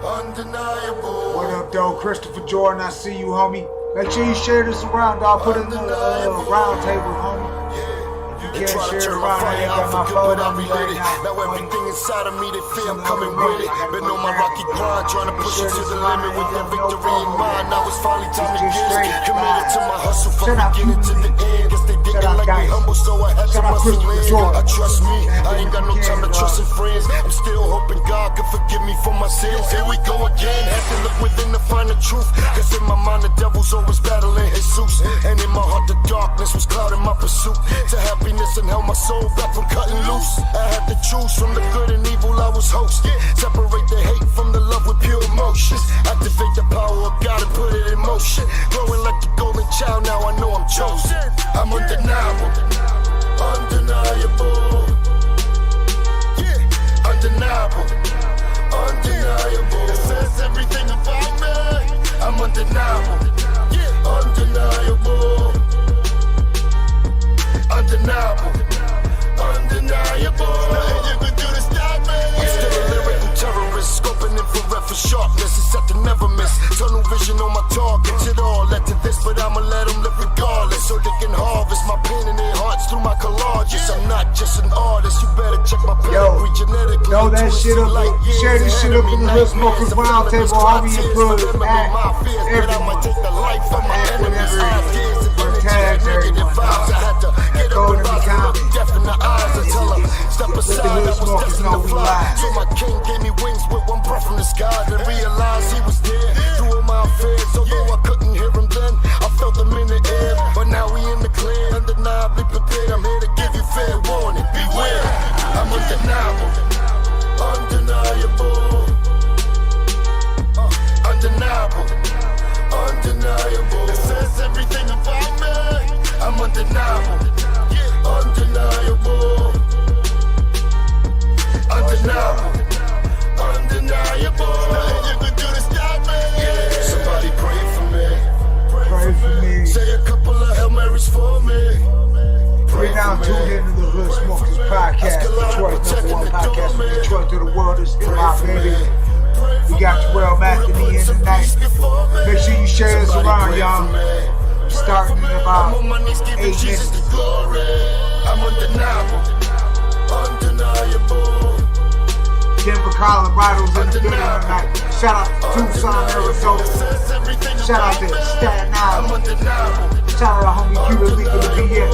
Undeniable. What up, though? Christopher Jordan, I see you, homie. Make sure you share this around, dog. Put it in the round table, homie. They try to turn my fire out for good, but I relit it. Now everything inside of me, they fear I'm coming with it. Been on my rocky grind, trying to push it to the limit. With that victory in mind, now it's finally time to give. Committed to my hustle from beginning to the end. Guess they didn't like me humble, so I had to muscle in. I trust me, I ain't got no time to trust in friends. I'm still hoping God can forgive me for my sins. Here we go again, have to look within to find the truth. Cause in my mind the devil's always battling Jesus. And in my heart the darkness was clouding my pursuit to happiness and held my soul back from cutting loose. I had to choose from the good and evil I was hosting. Separate the hate from the love with pure emotions. Activate the power of God and put it in motion. Growing like the golden child, now I know I'm chosen. I'm undeniable, undeniable. Yeah, undeniable, undeniable. It says everything about me. I'm undeniable, yeah, undeniable. Undeniable, undeniable. Nothing you can do to stop me. I'm still a lyrical terrorist, scoping infrared for sharpness. It's set to never miss. Tunnel vision on my targets. It all led to this, but I'ma let them live regardless, so they can harvest my pain in their hearts through my collages. I'm not just an artist. You better check my pedigree genetically. Throw that shit up. Share this shit up in the Hood Smokers Round Table, homie, and put it at everyone. At whatever tags everyone. Go to the comments. Let the Hood Smokers know we live. So my king gave me wings with one breath from the sky. Then realized he was there through all my affairs. Although I couldn't hear him then, I felt him in the air. But now we in the clear, undeniably prepared. I'm here to give you fair warning. Beware, I'm undeniable, undeniable, undeniable, undeniable. It says everything about me. I'm undeniable, undeniable, undeniable, undeniable. Nothing you can do to stop me. Yeah. Somebody pray for me. Pray for me. Say a couple of Hail Marys for me. We're now tuned into the Hood Smokers Podcast, Detroit's #1 podcast from Detroit to the world. It's my baby. We got Terrell, Matheny in tonight. Make sure you share this around, y'all. Starting in about 8 minutes. I'm undeniable, undeniable. Denver, Colorado's in the building tonight. Shout out to Tucson, Arizona. Shout out to Staten Island. Shout out to homie Killachipmunkproductions, the BS.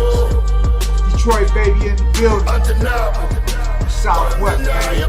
Detroit, baby, in the building. Southwest, baby.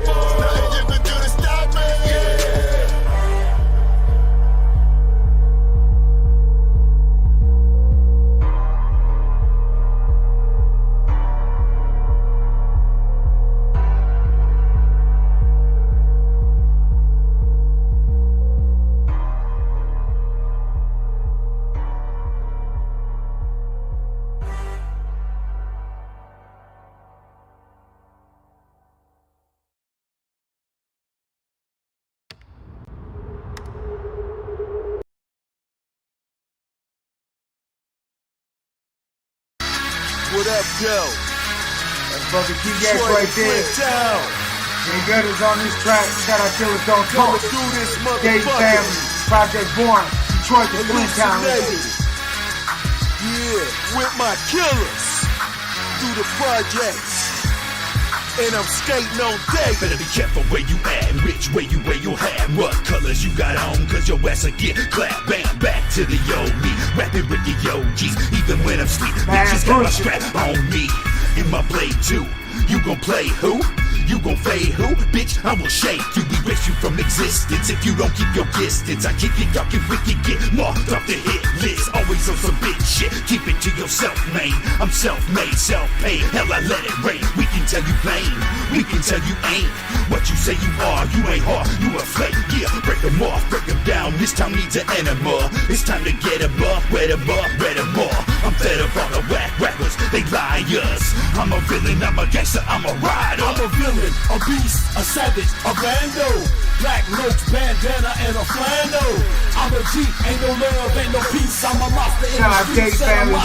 What up, Joe? That's brother T-Gas right there. Jay Gutters on this track. Shout out Killers Don't Talk. Dave Family, Project Born, Detroit to Flint Town. Yeah, with my killers through the projects. And I'm skating on day. Better be careful where you at, which way you wear your hat, what colors you got on, cause your ass will get clapped. Bam, back to the old me, rapping with the OGs, even when I'm sleep. Bitches got my strap on me, in my blade too. You gon' play who? You gon' fade who? Bitch, I will shake you, erase you from existence. If you don't keep your distance, I kick it, y'all can wicked, get marked off the hit list. Always on some big shit, keep it to yourself, man. I'm self-made, self-paid, hell I let it rain. We can tell you plain, we can tell you ain't what you say you are. You ain't hard, you a flake, yeah. Break them off, break them down, this time needs an enema. It's time to get them up, wet them up, red them more. I'm fed up on the whack rappers, they liars. I'm a villain, I'm a gangster, I'm a rider. I'm a villain, a beast, a savage, a bando. Black roach, bandana, and a flannel. I'm a G, ain't no love, ain't no peace. I'm a monster in the streets, and I'm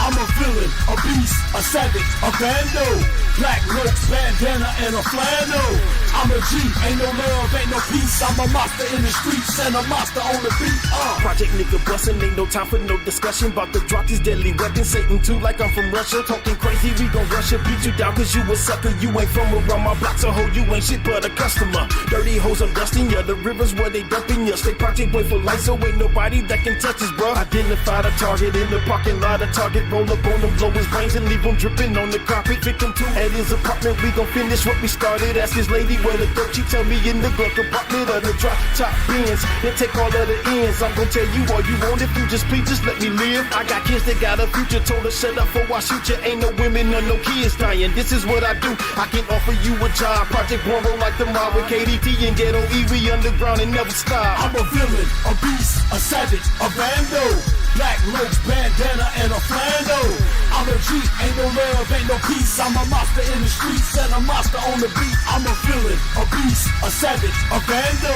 I'm a villain, a beast, a savage, a bando. Black roach, bandana, and a flannel. I'm a G, G, ain't no love, ain't no peace. I'm a monster in the streets and a monster on the beat. Project nigga bustin', ain't no time for no discussion. About to drop this deadly weapon, Satan too, like I'm from Russia. Talking crazy, we gon' rush it, beat you down cause you a sucker. You ain't from around my block, so ho, you ain't shit but a customer. Dirty hoes, I'm dusting ya, the rivers where they dumping ya. Stay project boy for life, so ain't nobody that can touch us, bruh. Identify the target in the parking lot, a target roll up on him, blow his brains and leave him dripping on the carpet. Victim to at his apartment, we gon' finish what we started. Ask his lady where the dope, she tell me in the glove compartment of the drop top Benz. Then take all of the ends, I'm gon' tell you all you want. If you just please, just let me live. I got kids that got a future, told her shut up for I shoot you. Ain't no women or no kids dying, this is what I do. I can offer you a job, Project One roll like the mob with KDT and Ghetto E, we underground and never stop. I'm a villain, a beast, a savage, a bando. Black roach, bandana, and a flando. I'm a G, ain't no love, ain't no peace. I'm a monster in the streets and a monster on the beat. I'm a villain, a beast, a savage, a bando.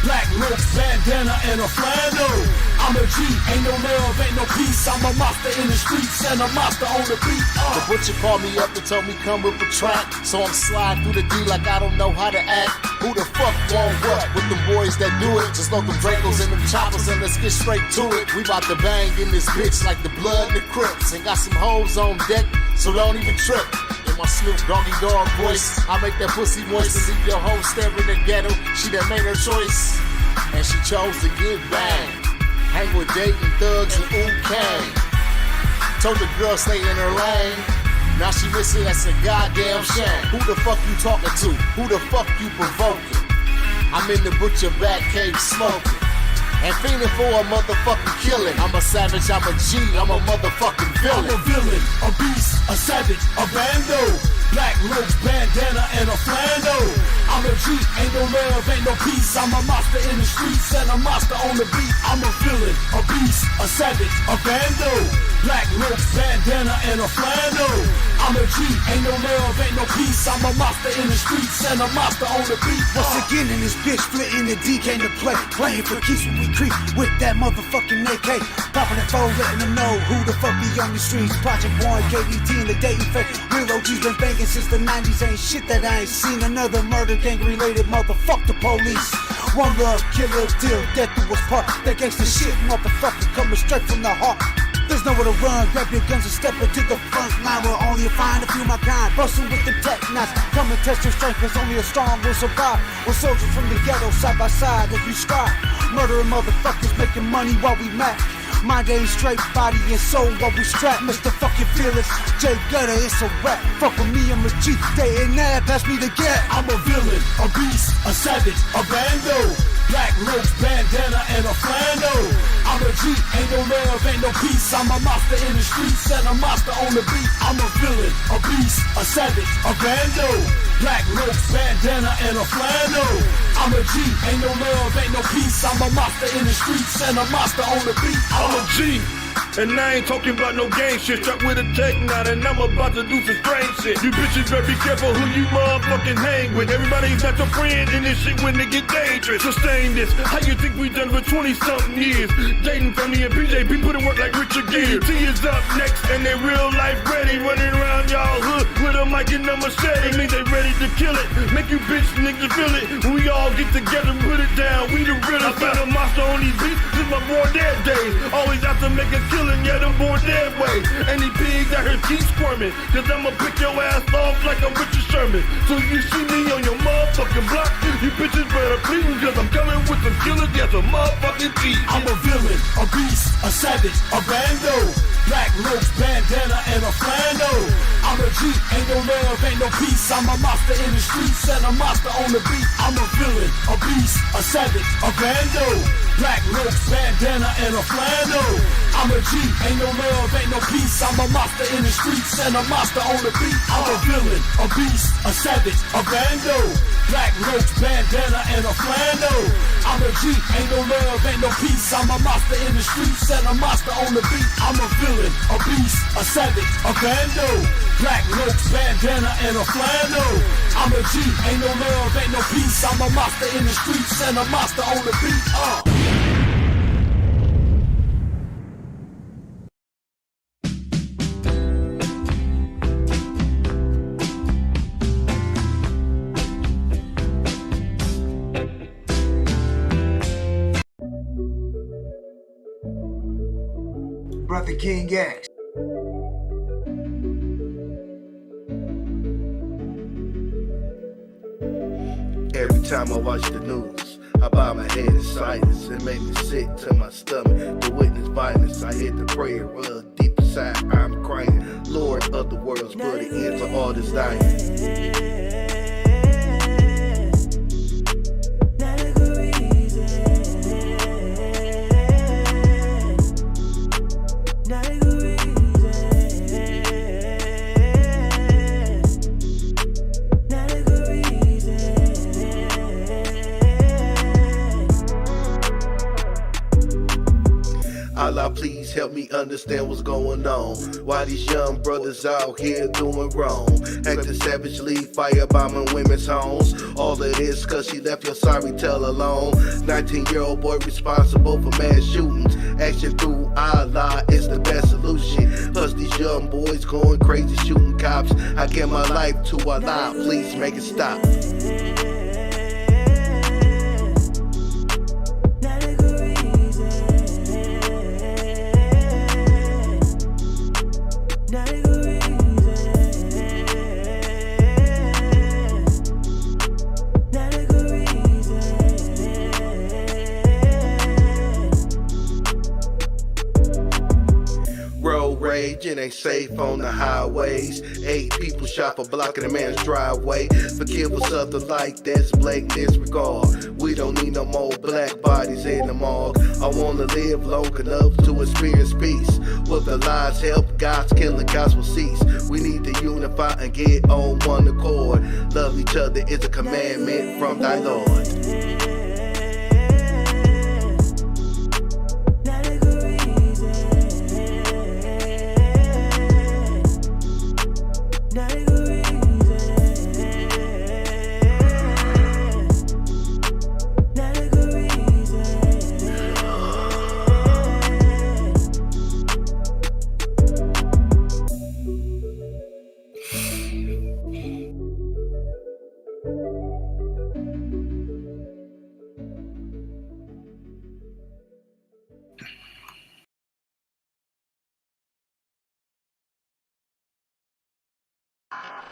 Black roach, bandana, and a flando. I'm a G, ain't no love, ain't no peace. I'm a monster in the streets and a monster on the beat. The butcher called me up and told me come with a track. So I'm sliding through the D like I don't know how to act. Who the fuck want what with them boys that do it? Just load them Dracos and them choppers and let's get straight to it. We bout to bang in this bitch like the blood and the Crips. And got some hoes on deck, so don't even trip. In my Snoop Doggy Dogg voice, I make that pussy moist and leave your hoe staring in the ghetto. She that made her choice, and she chose to get banged. Hang with dating thugs and ooh kang. Told the girl stay in her lane. Now she missing, that's a goddamn shame. Who the fuck you talking to? Who the fuck you provoking? I'm in the butcher back cave smoking and fiending for a motherfucking killing. I'm a savage, I'm a G, I'm a motherfucking villain. I'm a villain, a beast, a savage, a bando. Black roach, bandana, and a flando. I'm a G, ain't no love, ain't no peace. I'm a monster in the streets and a monster on the beat. I'm a villain, a beast, a savage, a bando. Black roach, bandana, and a flando. I'm a G, ain't no love, ain't no peace. I'm a monster in the streets and a monster on the beat. Once again in this bitch, splitting the D came to play. Playing for keeps when we creep with that motherfucking AK. Popping that phone, letting them know who the fuck be on the streets. Project One, KDT, and the dating fake. Real OGs been banging since the 90s. Ain't shit that I ain't seen. Another murder gang related motherfuck the police. One love, killer, deal, death do us part. That gangsta shit, motherfucker, coming straight from the heart. There's nowhere to run, grab your guns and step into the front line. Where only find a few of my kind, bustin' with them tech knives. Come and test your strength, cause only a strong will survive. We're soldiers from the ghetto, side by side as we strive. Murdering motherfuckers, making money while we mad. Mind ain't straight, body and soul while we strap. Mr. Fucking Fearless, J Gutter, it's a rap. Fuck with me, I'm a G, day and night, pass me the gap. I'm a villain, a beast, a savage, a bando. Black roach, bandana, and a flando. I'm a G, ain't no love, ain't no peace. I'm a monster in the streets and a monster on the beat. I'm a villain, a beast, a savage, a bando. Black roach, bandana, and a flando. I'm a G, ain't no love, ain't no peace. I'm a monster in the streets and a monster on the beat. I'm a G. And I ain't talking about no gang shit. Strapped with a tech nine and I'm about to do some strange shit. You bitches better be careful who you motherfucking hang with. Everybody's not your friend in this shit when they get dangerous. Sustain this. How you think we done for 20-something years? Jaden, Family, and PJP put in work like Richard Gere. T is up next and they real life ready. Running around y'all hood with a mic and a machete. Means they ready to kill it. Make you bitch niggas feel it. When we all get together and put it down, we the realest. I been a monster on these beats since my born dead days. Always out to make a killing, yeah, them born dead way. Any pigs out here keep squirming, cause I'ma pick your ass off like I'm Richard Sherman. So you see me on your motherfucking block, you bitches better please, cause I'm coming with some killers, yeah, some motherfucking G's. I'm a villain, a beast, a savage, a bando. Black roach, bandana, and a flando. I'm a G, ain't no love, ain't no peace. I'm a monster in the streets and a monster on the beat. I'm a villain, a beast, a savage, a bando. Black roach, bandana, and a flando. I'm a G, ain't no love, ain't no peace. I'm a monster in the streets and a monster on the beat. I'm a villain, a beast, a savage, a bando. Black roach, bandana, and a flando. I'm a G, ain't no love, ain't no peace. I'm a monster in the streets and a monster on the beat. I'm a villain, a beast, a savage, a bando. Black roach, bandana, and a flando. I'm a G, ain't no love, ain't no peace. I'm a monster in the streets and a monster on the beat. Brother King X. Every time I watch the news, I bow my head in silence. It made me sick to my stomach to witness violence. I hit the prayer rug deep inside. I'm crying, Lord of the worlds, put an end to all this dying. Allah, please help me understand what's going on. Why these young brothers out here doing wrong? Acting savagely, firebombing women's homes. All of this cause she left your sorry tale alone. 19-year-old boy responsible for mass shootings. Action through Allah is the best solution. Plus these young boys going crazy shooting cops. I give my life to Allah, please make it stop. It ain't safe on the highways. 8 people shot for blocking a man's driveway. Forgive us something like this, blatant disregard. We don't need no more black bodies in the morgue. I wanna live long enough to experience peace. With the lies help, God's killing, gospel cease. We need to unify and get on one accord. Love each other is a commandment from thy Lord.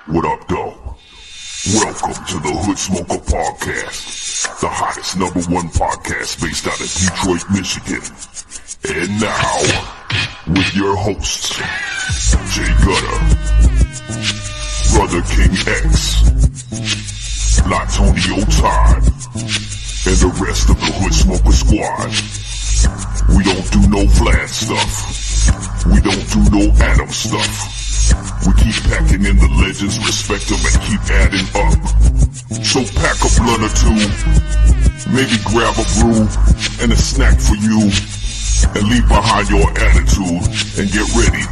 What up, though? Welcome to the Hood Smoker Podcast, the hottest #1 podcast based out of Detroit, Michigan. And now, with your hosts, Jay Gutta, Brother King X, Blatonio Todd, and the rest of the Hood Smoker Squad. We don't do no Vlad stuff. We don't do no Adam stuff. We keep packing in the legends, respect them, and keep adding up. So pack a blunt or two, maybe grab a brew and a snack for you, and leave behind your attitude, and get ready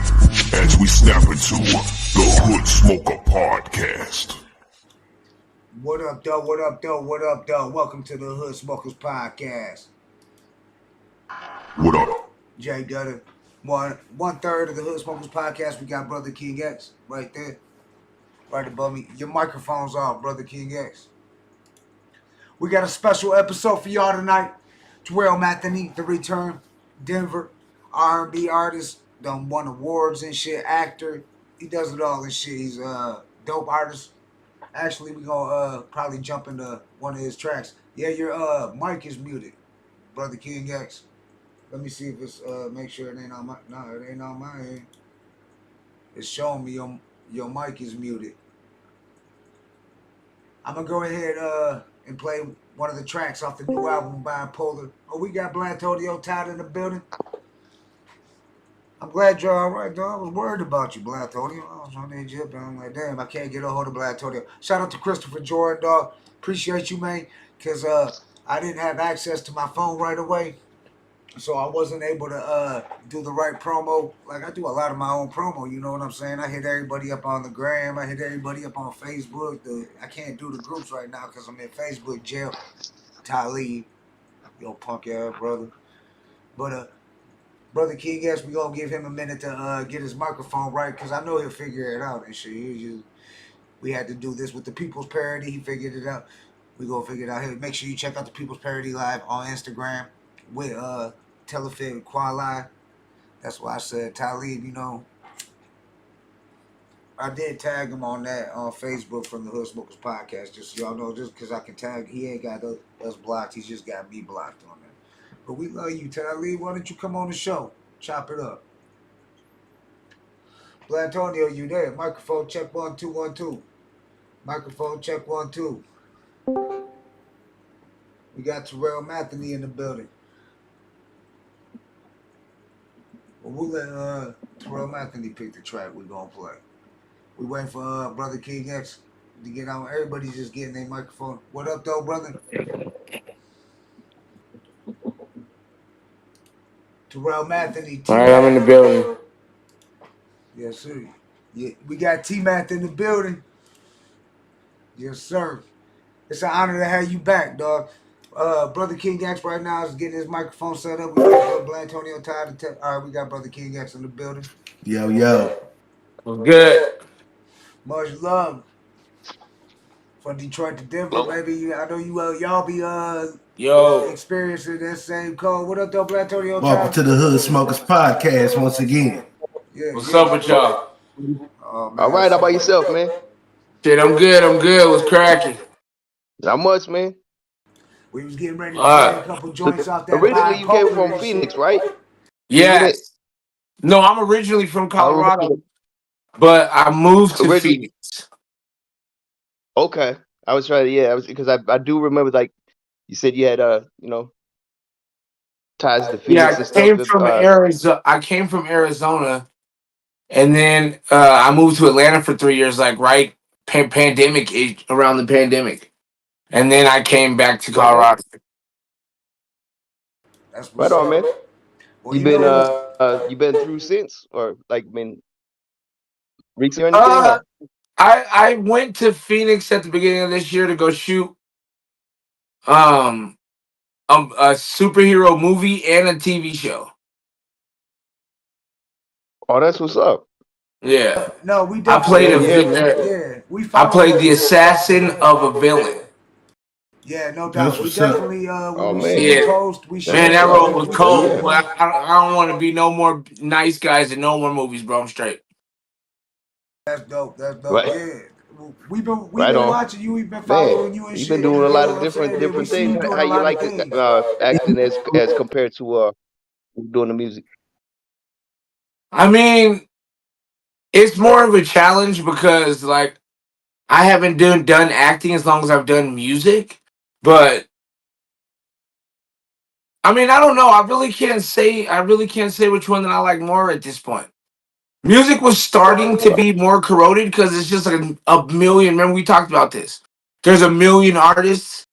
as we snap into the Hood Smoker Podcast. What up, though? What up, though? What up, though? Welcome to the Hood Smokers Podcast. What up? Jay Gutta. One third of the Hood Smokers Podcast. We got Brother King X right there, right above me. Your microphone's off, Brother King X. We got a special episode for y'all tonight. Terrell Matheny, the return, Denver, R&B artist, done won awards and shit, actor. He does it all and shit. He's a dope artist. Actually, we gonna probably jump into one of his tracks. Yeah, your mic is muted, Brother King X. Let me see if it's make sure it ain't on my it ain't on my end. It's showing me your mic is muted. I'm gonna go ahead and play one of the tracks off the new album Bipolar. Oh, we got Blatonio Todd in the building. I'm glad you're all right, dog. I was worried about you, Blatonio. I was trying to hit you up, and I'm like, damn, I can't get a hold of Blatonio. Shout out to Christopher Jordan, dog. Appreciate you, man, because I didn't have access to my phone right away. So I wasn't able to do the right promo. Like, I do a lot of my own promo, you know what I'm saying? I hit everybody up on the gram. I hit everybody up on Facebook. I can't do the groups right now because I'm in Facebook jail. Talib, yo punk ass brother. But Brother King X, we gonna give him a minute to get his microphone right because I know he'll figure it out and shit. We had to do this with the People's Parody. He figured it out. We gonna figure it out here. Make sure you check out the People's Parody Live on Instagram with Telefit Quali. That's why I said Talib, you know, I did tag him on that on Facebook from the Hood Smokers podcast. Just so y'all know, just because I can tag, he ain't got us blocked. He's just got me blocked on that. But we love you, Talib. Why don't you come on the show? Chop it up. Blatonio, you there? Microphone check 1 2 1 2. Microphone check 1 2. We got Terrell Matheny in the building. Well, we'll let Terrell Matheny pick the track we're gonna play. We waiting for Brother King X to get on. Everybody's just getting their microphone. What up, though, brother? Terrell Matheny. All right, I'm in the building. Yes, sir. Yeah, we got Tmath in the building. Yes, sir. It's an honor to have you back, dog. Brother King X right now is getting his microphone set up. We got Blatonio, Todd. All right, we got Brother King X in the building. Yo, yo. What's good? Much love. From Detroit to Denver, baby. I know y'all be experiencing that same code. What up, though, Blatonio? Welcome to the Hood Smokers podcast once again. Yeah, What's up with y'all? Oh, man, All right, how about yourself, man? Shit, I'm good. What's cracking? Not much, man. We was getting ready to play a couple joints off that. Originally, you came from Phoenix, right? Yes. No, I'm originally from Colorado, but I moved to Phoenix. Okay, I was trying to, because I do remember, like you said, you had ties to Phoenix. Yeah, and stuff. I came from Arizona, and then I moved to Atlanta for 3 years, like right around the pandemic, and then I came back to Colorado. That's right on, man. Well, you been through since, or like been recently or anything? I went to Phoenix at the beginning of this year to go shoot a superhero movie and a TV show. Oh, that's what's up. Yeah. No, we I played I played the assassin of a villain. Yeah, no doubt. We definitely man. Man, that role was cold. But I don't want to be no more nice guys in no more movies, bro. I'm straight. That's dope. Right. Yeah. We've been watching you. We've been following you and shit. You've been doing a lot of different things. How you like acting as compared to doing the music? I mean, it's more of a challenge because like I haven't done acting as long as I've done music, but I mean, I don't know. I really can't say which one that I like more at this point. Music was starting to be more corroded because it's just like a million. Remember, we talked about this. There's a million artists,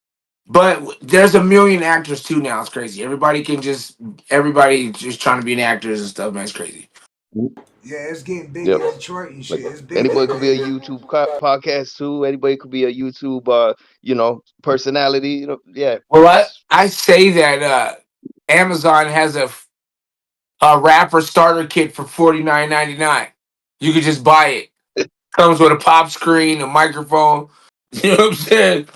but there's a million actors too now. It's crazy. Everybody just trying to be an actor and stuff, man. It's crazy. Yeah, it's getting big in Detroit and shit. It's big. Anybody could be a YouTube podcast too. Anybody could be a YouTube, personality. Yeah. Well, I say that Amazon has a rapper starter kit for $49.99. You could just buy it. Comes with a pop screen, a microphone. You know what I'm saying?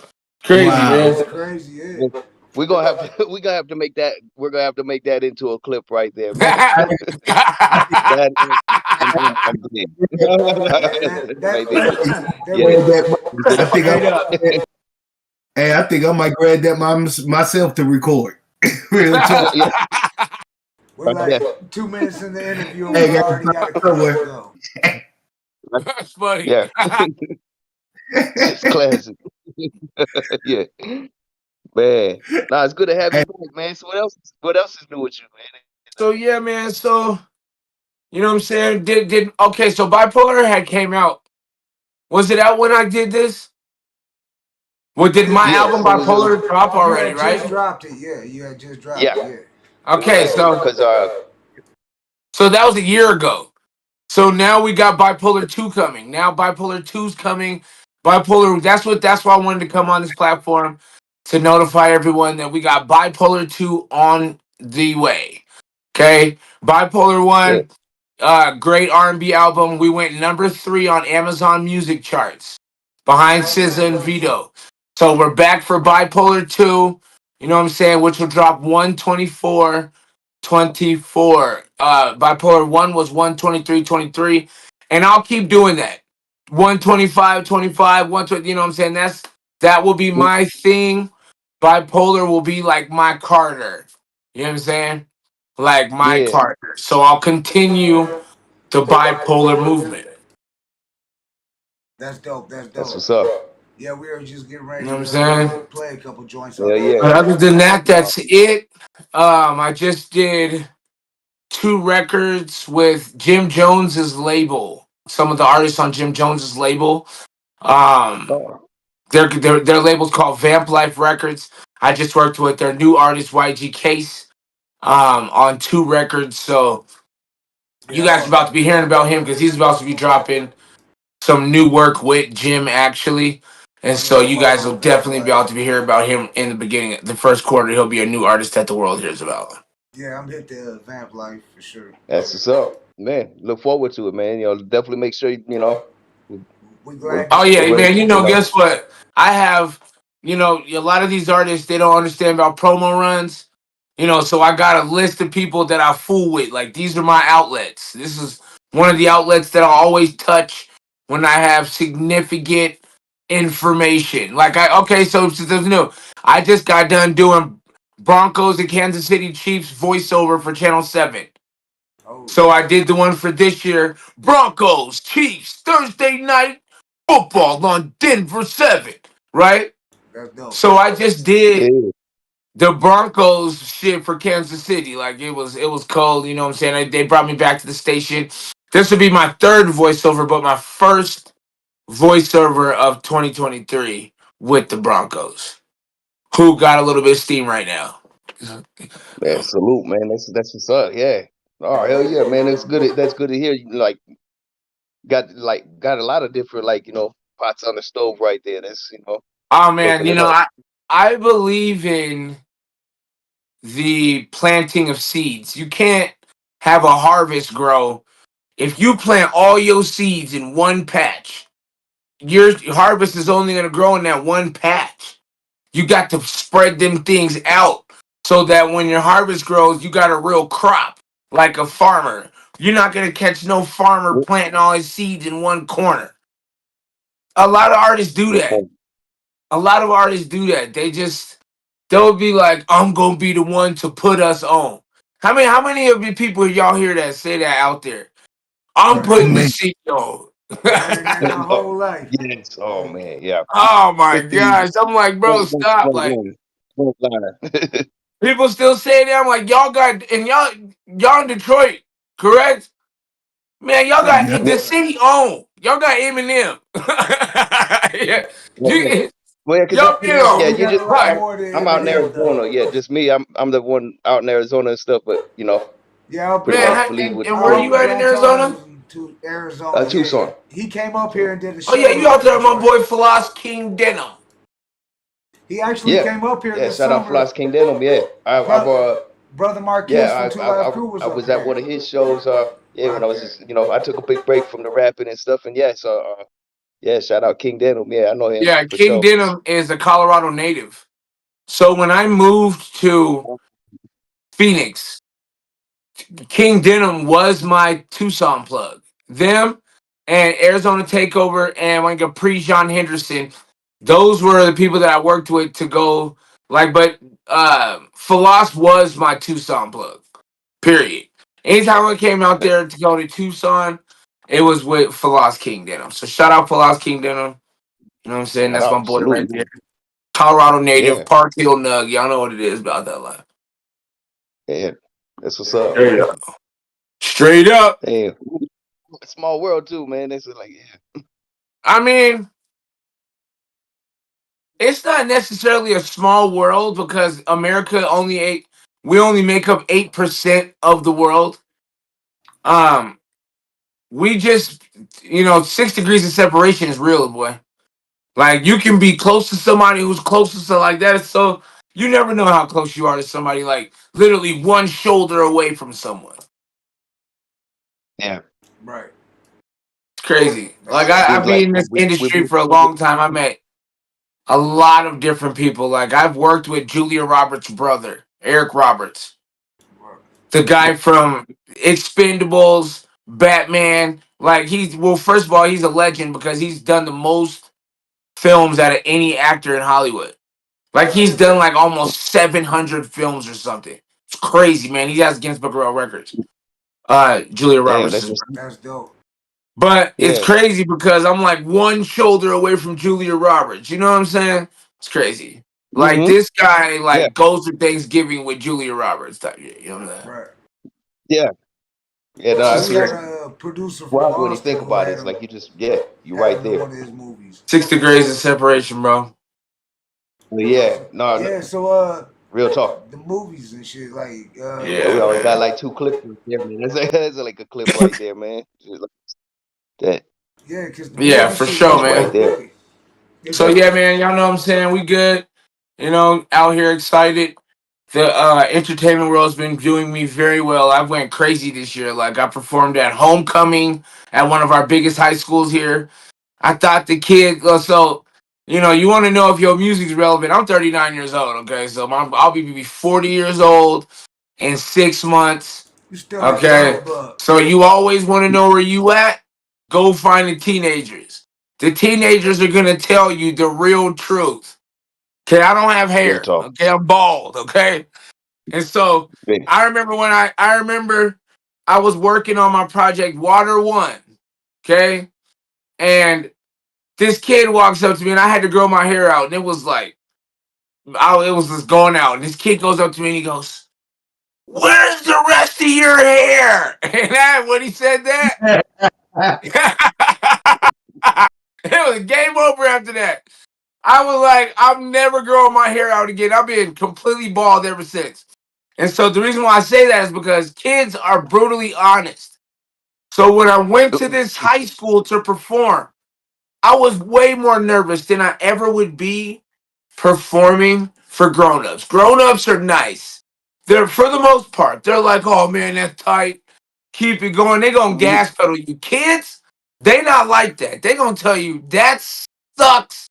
Crazy, man. It's crazy, yeah. We're gonna have to make that. We're gonna have to make that into a clip right there, man. I think I might grab that myself to record. Real talk. We're like 2 minutes in the interview. And we already got a go. That's funny. Yeah. It's classic. Yeah. Man. Nah, it's good to have you back, man. So what else is new with you, man? So yeah, man. So you know what I'm saying? Okay, so Bipolar had came out. Was it out when I did this? Well, did my album Bipolar drop already, right? You just dropped it, yeah. You had just dropped it, yeah. Okay, so that was a year ago. So now we got Bipolar 2 coming. Now Bipolar 2's coming. That's why I wanted to come on this platform to notify everyone that we got Bipolar 2 on the way. Okay? Bipolar 1, great R&B album. We went number 3 on Amazon Music charts behind SZA and Vito. So we're back for Bipolar 2, you know what I'm saying, which will drop 1/24/2022. 24. Bipolar 1 was 123, 23. And I'll keep doing that. 125, 25, 120, you know what I'm saying? That will be my thing. Bipolar will be like my Carter. You know what I'm saying? Like my Yeah, Carter. So I'll continue the bipolar movement. That's dope. That's that's dope. what's up. Yeah, we were just getting You ready know what I'm to saying? play a couple joints Yeah, off that. yeah. But other than that, that's it. I just did 2 records with Jim Jones's label. Some of the artists on Jim Jones's label. Um, Oh, their label's called Vamp Life Records. I just worked with their new artist YG Case on 2 records. So you Yeah, I guys are fuck about to be hearing about him because he's about to be dropping some new work with Jim actually. And so yeah, I you fuck guys will with Vamp definitely be able Life. to be hearing about him in the beginning, the first quarter. He'll be a new artist that the world hears about. Yeah, I'm hit the Vamp Life for sure. that's what's up, man. Look forward to it, man. Definitely make sure We we're, glad you Oh said yeah, we're man. that. You know, guess what? I have, a lot of these artists they don't understand about promo runs. So I got a list of people that I fool with. Like these are my outlets. This is one of the outlets that I always touch when I have significant information. Like so there's new. I just got done doing Broncos and Kansas City Chiefs voiceover for Channel 7. Oh, So I did the one for this year. Broncos, Chiefs, Thursday night football on Denver 7. Right? that's dope. So I just did yeah. the Broncos shit for Kansas City. Like it was cold, you know what I'm saying? They brought me back to the station. This would be my 3rd voiceover, but my first voiceover of 2023 with the Broncos, who got a little bit of steam right now. Man, salute, man. That's what's up. Yeah. Oh hell yeah, man. That's good. That's good to hear. You got a lot of different pots on the stove right there. That's Oh man, cooking it up. I believe in the planting of seeds. You can't have a harvest grow if you plant all your seeds in one patch. Your harvest is only going to grow in that one patch. You got to spread them things out so that when your harvest grows, you got a real crop like a farmer. You're not going to catch no farmer planting all his seeds in one corner. A lot of artists do that. A lot of artists do that. They'll be like, I'm gonna be the one to put us on. How many of you people y'all hear that say that out there? I'm Right. putting the seat on. I heard that my Oh, whole life. yes. Oh man. Yeah. Oh my 50 gosh. I'm like, bro, stop. Like Front liner. people still say that. I'm like, y'all in Detroit, correct? Man, y'all got Yeah. the city on. Y'all got Eminem. Yeah. You, Well, yeah, cause y'all get Yeah, but yeah, we on. you got just a lot Right. more than I'm out in Eminem though. Arizona. Yeah, just me. I'm the one out in Arizona and stuff. But Yeah, up pretty here. Man, much believe with and I where are you opened at in Blatonio Arizona? to Arizona. Yeah, Tucson. he came up here and did a Oh yeah, show you in out there, my Detroit. boy Floss King Denim. He actually Yeah, came up here yeah. this Shout out summer. Floss King Denim. Yeah, I've Brother Marquez from yeah, Two Live Crew I was up was at here. one of his shows. Yeah, when I was just I took a big break from the rapping and stuff. And yeah, so yeah, shout out King Denim. Yeah, I know him Yeah, for King sure. Denim is a Colorado native. So when I moved to Phoenix, King Denim was my Tucson plug. Them and Arizona Takeover and like a John Henderson, those were the people that I worked with to go but Floss was my Tucson plug. Period. Anytime I came out there to go to Tucson, it was with Floss King Denim. So shout out Floss King Denim. You know what I'm saying? Shout That's my out, boy salute. right there. Colorado native, Yeah, Park Hill Nug. Y'all know what it is about that life. yeah, that's what's up. Straight up. Straight up. Yeah, small world too, man. That's like yeah. I mean, it's not necessarily a small world because we only make up 8% of the world. We just 6 degrees of separation is real, boy. Like you can be close to somebody who's close to something like that. So you never know how close you are to somebody, like literally one shoulder away from someone. Yeah. Right. It's crazy. Like That's I've been in this We industry for a long time. I met a lot of different people. Like I've worked with Julia Roberts' brother, Eric Roberts. the guy from Expendables, Batman. Like first of all, he's a legend because he's done the most films out of any actor in Hollywood. Like he's done like almost 700 films or something. It's crazy, man. He has Guinness Book of World Records. Julia Damn, Roberts. that's just That's dope. But it's yeah. crazy because I'm like one shoulder away from Julia Roberts. You know what I'm saying? It's crazy. Like Mm-hmm. this guy Yeah. goes to Thanksgiving with Julia Roberts type shit. You know what I'm saying? Right. Yeah. Yeah, no, So I it's He feel had crazy. a producer from wild when you Boston think who about it. It's like you're had right him in there. one of his movies. 6 degrees of separation, bro. But yeah, no, Yeah, so real talk. the movies and shit, like Yeah, we Yeah, always got man. like 2 clips right there, man. That's like a clip right there, man. Just like that. yeah, because the Yeah, movie for shit sure, That's came right man. out there. quick. Yeah, So go yeah, ahead. man, y'all know what I'm saying? We good. You know, out here excited. The entertainment world's been doing me very well. I went crazy this year. Like I performed at homecoming at one of our biggest high schools here. I thought the kid. So you know, you want to know if your music's relevant. I'm 39 years old. Okay, so I'll be 40 years old in 6 months. You still a Okay, young buck. so you always want to know where you at. Go find the teenagers. The teenagers are gonna tell you the real truth. Okay, I don't have Real hair. talk. Okay, I'm bald. Okay, and so Yeah. I remember when I remember I was working on my project Water One. Okay, and this kid walks up to me, and I had to grow my hair out, and it was like it was just going out. And this kid goes up to me, and he goes, "Where's the rest of your hair?" And that when he said that, it was game over after that. I was like, I'm never growing my hair out again. I've been completely bald ever since. And so the reason why I say that is because kids are brutally honest. So when I went to this high school to perform, I was way more nervous than I ever would be performing for grown-ups. Grown-ups are nice. They're for the most part, they're like, oh man, that's tight. Keep it going. They gonna Mhm. gas pedal you. Kids, they not like that. They gonna tell you that sucks.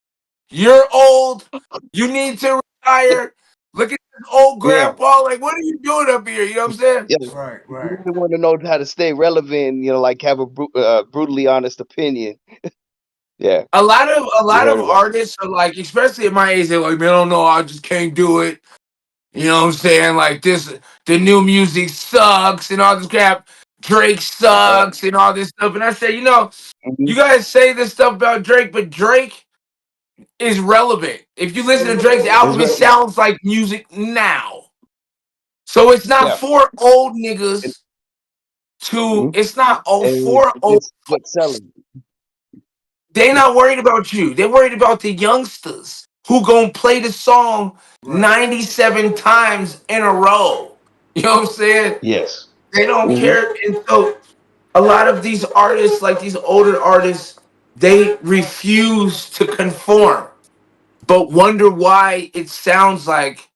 You're old. You need to retire. Look at this old Yeah. grandpa. Like, what are you doing up here? You know what I'm saying? Yeah. Right, You right. really want to know how to stay relevant, like have a brutally honest opinion. Yeah, A you lot heard of it right. artists are like, especially at my age, they're like, man, I don't know, I just can't do it. You know what I'm saying? Like the new music sucks and all this crap. Drake sucks and all this stuff. And I say, Mhm. you guys say this stuff about Drake, but Drake is relevant. If you listen to Drake's It's album, it right. sounds like music now. So it's not Yeah. for old And, niggas mhm. it's not And for old. it's what's selling. They not worried about you. They're worried about the youngsters who gonna play the song Right. 97 times in a row. You know what I'm saying? Yes. They don't Hmm. care. And so a lot of these artists, like these older artists, they refuse to conform, but wonder why it sounds like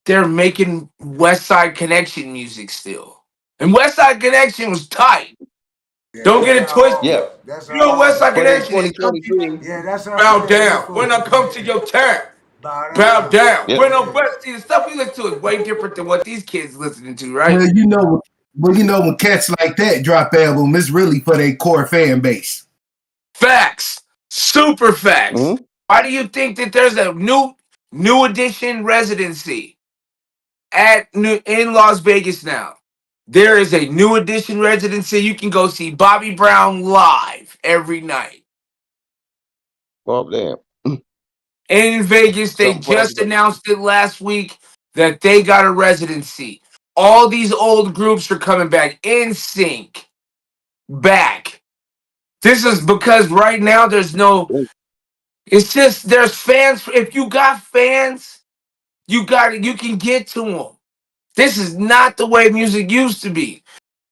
they're making West Side Connection music still. And West Side Connection was tight. Yeah, Don't that's get it our twisted. Yeah. homie. That's You our know West Side homie. But in Connection is come to 2023, Yeah, that's our bow friend. We down. fuck When I with come him. to your town, Bow bow down. down. yep. When I'm Yeah. West, the stuff we listen to is way different than what these kids listening to, Well, right? when cats like that drop album, it's really for their core fan base. Facts. Super facts. Hmm. Why do you think that there's a new edition residency in Las Vegas now? There is a new edition residency. You can go see Bobby Brown live every night. Oh damn. In Vegas, they Something for just everybody. announced it last week that they got a residency. All these old groups are coming back. In sync back. This is because right now there's no. It's just there's fans. If you got fans, you can get to them. This is not the way music used to be.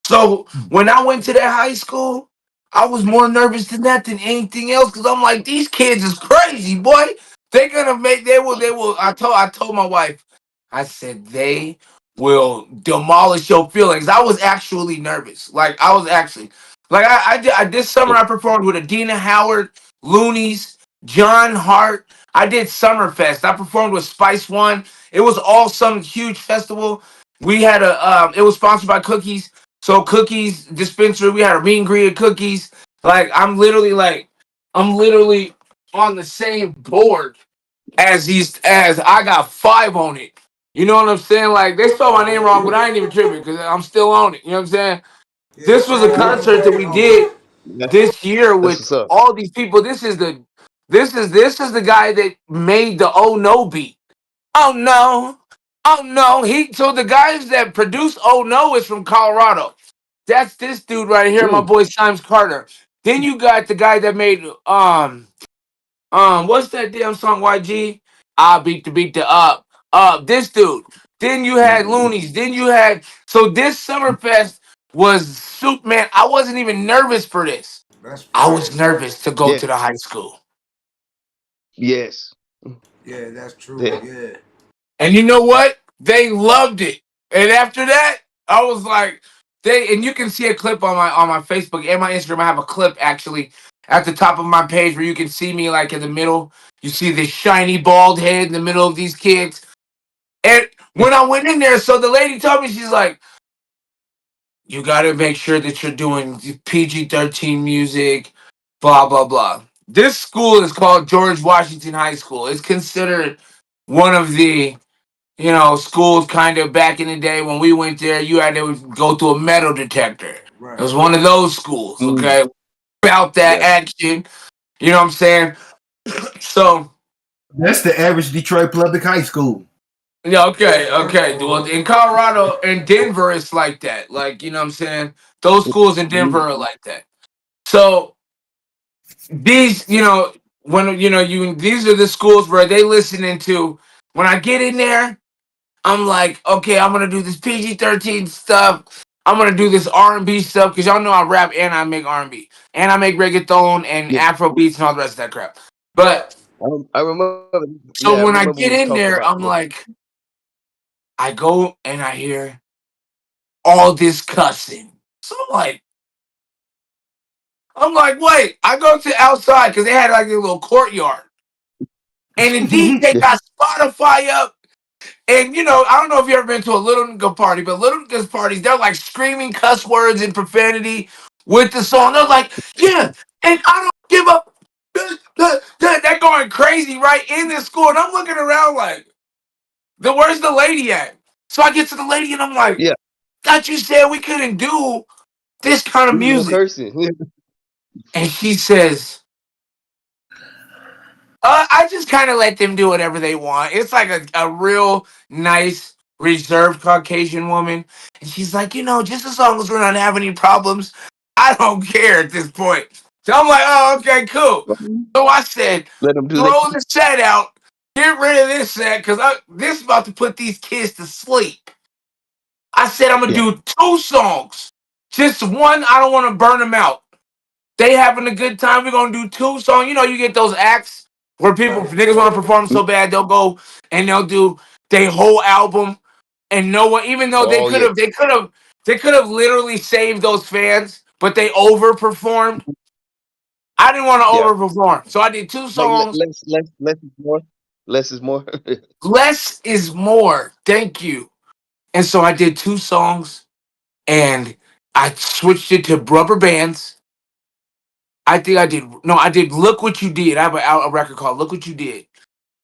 So when I went to that high school, I was more nervous than that than anything else because I'm like, these kids is crazy, boy. They're gonna make. They will. I told my wife. I said they will demolish your feelings. I was actually nervous. Like I was actually like I this summer I performed with Adina Howard, Loonies, John Hart. I did Summerfest. I performed with Spice One. It was all some huge festival. We had it was sponsored by Cookies. So Cookies dispensary, we had a meet and greet of Cookies. I'm literally on the same board as I got 5 on it. You know what I'm saying? Like, they spelled my name wrong, but I ain't even tripping because I'm still on it. You know what I'm saying? Yeah, This was a concert that we did That's this year with what's up. all these people. This is the guy that made the Oh No beat. Oh no. Oh no. So the guys that produce Oh No is from Colorado. That's this dude right here, my boy Symes Carter. Then you got the guy that made what's that damn song, YG? I beat the up. This dude. Then you had Loonies. Then you had this Summerfest was soup, man. I wasn't even nervous for this. That's I was fire. nervous to go Yeah. to the high school. Yes. Yeah, that's true. Yeah. Yeah. And you know what? They loved it. And after that, I was like, and you can see a clip on my Facebook and my Instagram. I have a clip actually at the top of my page where you can see me like in the middle. You see this shiny bald head in the middle of these kids. And when I went in there, so the lady told me, she's like, you got to make sure that you're doing PG-13 music, blah, blah, blah. This school is called George Washington High School. It's considered one of the schools kind of back in the day when we went there, you had to go through a metal detector. Right. It was one of those schools, okay? About that Yeah. action. You know what I'm saying? So That's the average Detroit public high school. yeah, okay. Well, in Colorado and Denver, it's like that. Like, you know what I'm saying? Those schools in Denver are like that. So these, these are the schools where they listening to. When I get in there, I'm like, okay, I'm gonna do this PG-13 stuff. I'm gonna do this R&B stuff because y'all know I rap and I make R&B and I make reggaeton and Yeah. Afro beats and all the rest of that crap. But I remember. so Yeah, I when I remember we get was in talking there, about. I'm like, I go and I hear all this cussing. So I'm like, wait. I go to outside because they had like a little courtyard, and indeed they got Spotify up. And I don't know if you ever been to a little nigga party, but little niggas parties, they're like screaming cuss words and profanity with the song. They're like, yeah, and I don't give up. They're going crazy right in this school. And I'm looking around like, where's the lady at? So I get to the lady and I'm like, Yeah. thought you said we couldn't do this kind of No music. cursing. And she says, I just kind of let them do whatever they want. It's like a real nice, reserved Caucasian woman. And she's like, just as long as we're not having any problems, I don't care at this point. So I'm like, oh, okay, cool. So I said, Let them do that. throw the set out, get rid of this set, because this is about to put these kids to sleep. I said, I'm going to Yeah. do 2 songs. Just one, I don't want to burn them out. They having a good time. We're going to do 2 songs. You get those acts where niggas want to perform so bad, they'll go and they'll do their whole album, and no one, even though Oh yeah. they could have literally saved those fans, but they overperformed. I didn't want to Yeah. overperform, so I did 2 Like songs. less is more. Less is more. Less is more. Thank you. And so I did 2 songs, and I switched it to Rubber Bands. I think I did. No, I did Look What You Did. I have a record called Look What You Did.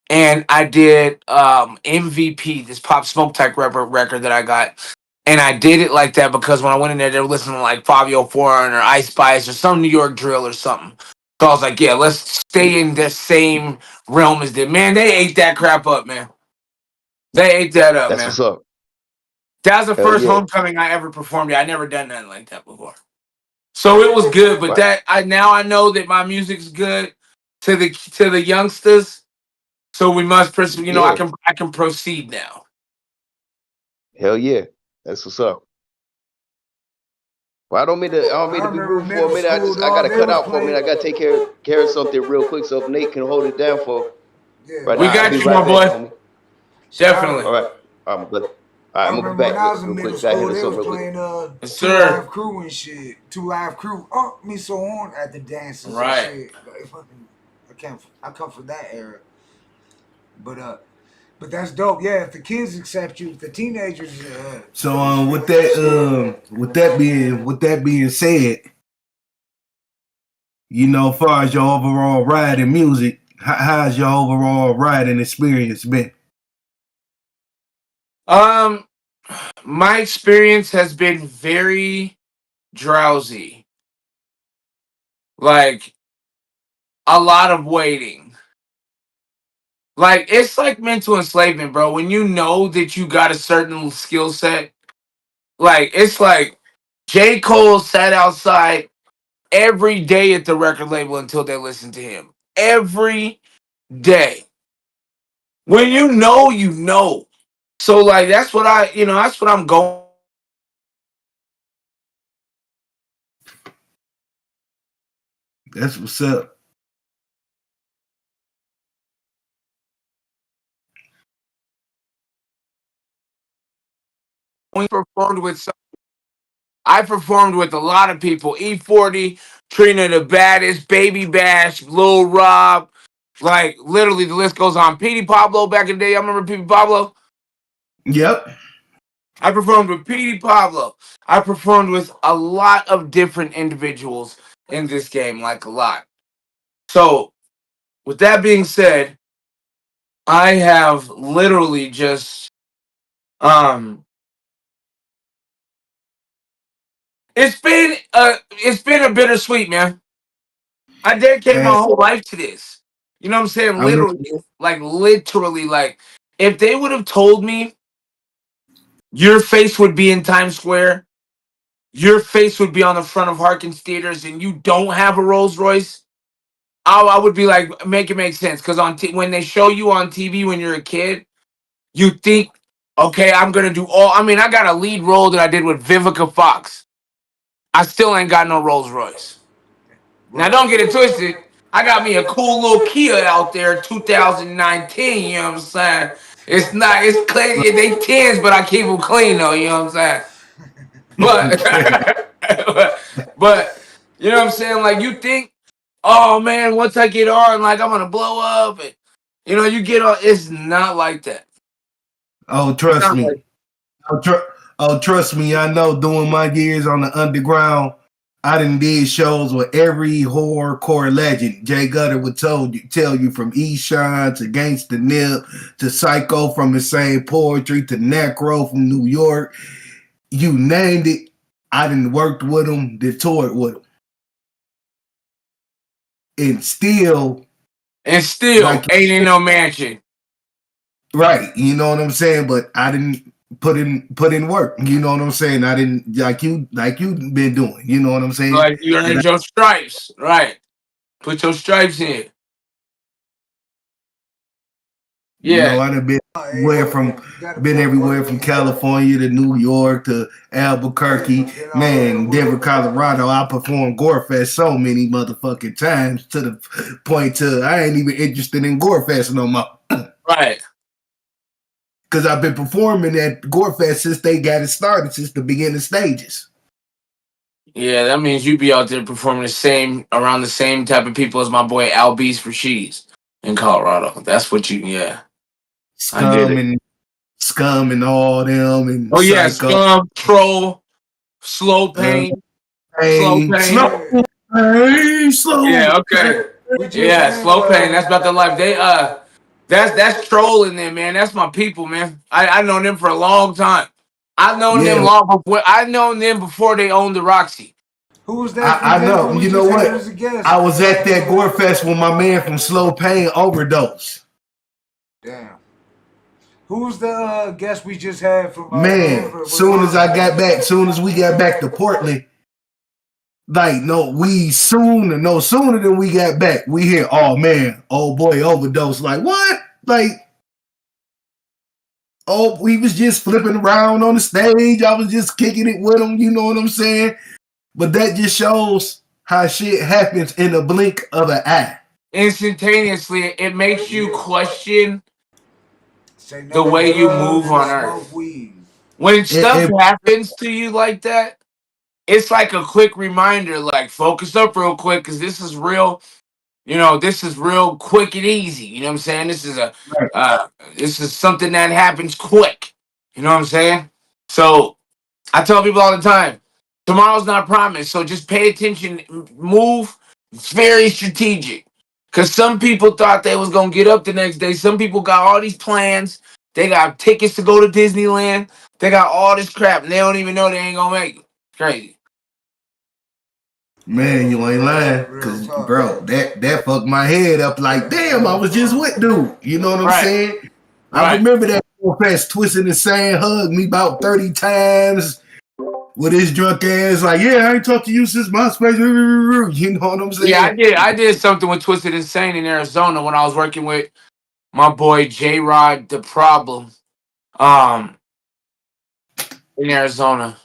And I did MVP, this Pop Smoke type record that I got. And I did it like that because when I went in there, they were listening to like Fabio Foreign or Ice Spice or some New York drill or something. So I was like, yeah, let's stay in the same realm as them. Man, they ate that crap up, man. They ate that up, That's man. what's up. That was the Hell first yeah. homecoming I ever performed at. I never done nothing like that before. So it was good, but Right. now I know that my music's good to the youngsters. So we must, Yeah. I can proceed now. Hell yeah. That's what's up. Well, I don't mean to be remember rude for a middle minute. I school, gotta dog, they cut was out for a minute. I gotta take care of something real quick. So if Nate can hold it down for Yeah, right We now, I'll got be you, right my back, boy. homie. Definitely. All right. I'm good. All right, I I'm gonna be remember when back I was in real middle quick. Gotta school, handle they was something real quick. playing Yes, 2 sir. Live Crew and shit. 2 Live Crew. Oh, me so on at the dances Right. and shit. Like, fucking, I come from that era. But But that's dope. Yeah, if the kids accept you, if the teenagers. So with that being said, as far as your overall ride in music, how's your overall riding experience been? My experience has been very drowsy. Like a lot of waiting. Like it's like mental enslavement, bro. When you know that you got a certain skill set, like it's like J. Cole sat outside every day at the record label until they listened to him. Every day. When you know, you know. So like that's what that's what I'm going. That's what's up. I performed with a lot of people. E40, Trina the Baddest, Baby Bash, Lil Rob. Like literally the list goes on. Petey Pablo back in the day. I remember Petey Pablo. Yep. I performed with Petey Pablo. I performed with a lot of different individuals in this game, like a lot. So, with that being said, I have literally just it's been a bittersweet, man. I dedicated my whole life to this. You know what I'm saying? Literally, like if they would have told me your face would be in Times Square, your face would be on the front of Harkins Theaters, and you don't have a Rolls Royce, I would be like, make it make sense. Because when they show you on TV when you're a kid, you think, okay, I'm gonna do all. I mean, I got a lead role that I did with Vivica Fox. I still ain't got no Rolls Royce. Now, don't get it twisted. I got me a cool little Kia out there, 2019. You know what I'm saying? It's clean. They tens, but I keep them clean though. You know what I'm saying? But you know what I'm saying? Like you think, oh man, once I get on, like I'm gonna blow up, and you get on. It's not like that. Oh, trust me. Trust me. I know. Doing my years on the underground, I done did shows with every horrorcore legend. Jay Gutter would tell you from Eshon to Gangsta Nip to Psycho from the same poetry to Necro from New York. You named it. I done worked with them, did toured with them. And still like, ain't in no mansion. Right. You know what I'm saying? But I didn't put in work. You know what I'm saying? I didn't like you've been doing. You know what I'm saying? Like you earned your stripes. Right. Put your stripes in. Yeah. I done been everywhere from California to New York to Albuquerque, man, Denver, Colorado. I performed Gorefest so many motherfucking times to the point to I ain't even interested in Gorefest no more. Right. Because I've been performing at Gorefest since they got it started, since the beginning stages. Yeah, that means you be out there performing around the same type of people as my boy Al Beast for She's in Colorado. That's what yeah. Scum and all them and yeah, Scum, Troll, Slow Pain, Slow Pain. Yeah, okay. Yeah, Slow Pain. That's about the life. They that's Troll in there, man. That's my people, man. I known them for a long time. I've known them long before. I've known them before they owned the Roxy. Who was that? I know. You know what? I was at that Gorefest when my man from Slow Pain overdosed. Damn. Who's the guest we just had from? Man, soon as we got back to Portland, sooner than we got back, we hear, oh man, old boy overdosed. Like what? Like, oh, we was just flipping around on the stage. I was just kicking it with him. You know what I'm saying? But that just shows how shit happens in a blink of an eye. Instantaneously, it makes you question the way you move on Earth. When stuff happens to you like that, it's like a quick reminder, like focus up real quick because this is real. this is real quick and easy. You know what I'm saying? This is something that happens quick. You know what I'm saying? So I tell people all the time, tomorrow's not promised. So just pay attention, move very strategic. Because some people thought they was going to get up the next day. Some people got all these plans. They got tickets to go to Disneyland. They got all this crap, and they don't even know they ain't going to make it. Crazy. Man, you ain't lying. Because, bro, that fucked my head up like, damn, I was just with dude. You know what I'm saying? I remember that fast twisting and saying, hugged me about 30 times with his drunk ass. Like, yeah, I ain't talked to you since MySpace. You know what I'm saying? Yeah, I did something with Twisted Insane in Arizona when I was working with my boy J-Rod the Problem in Arizona.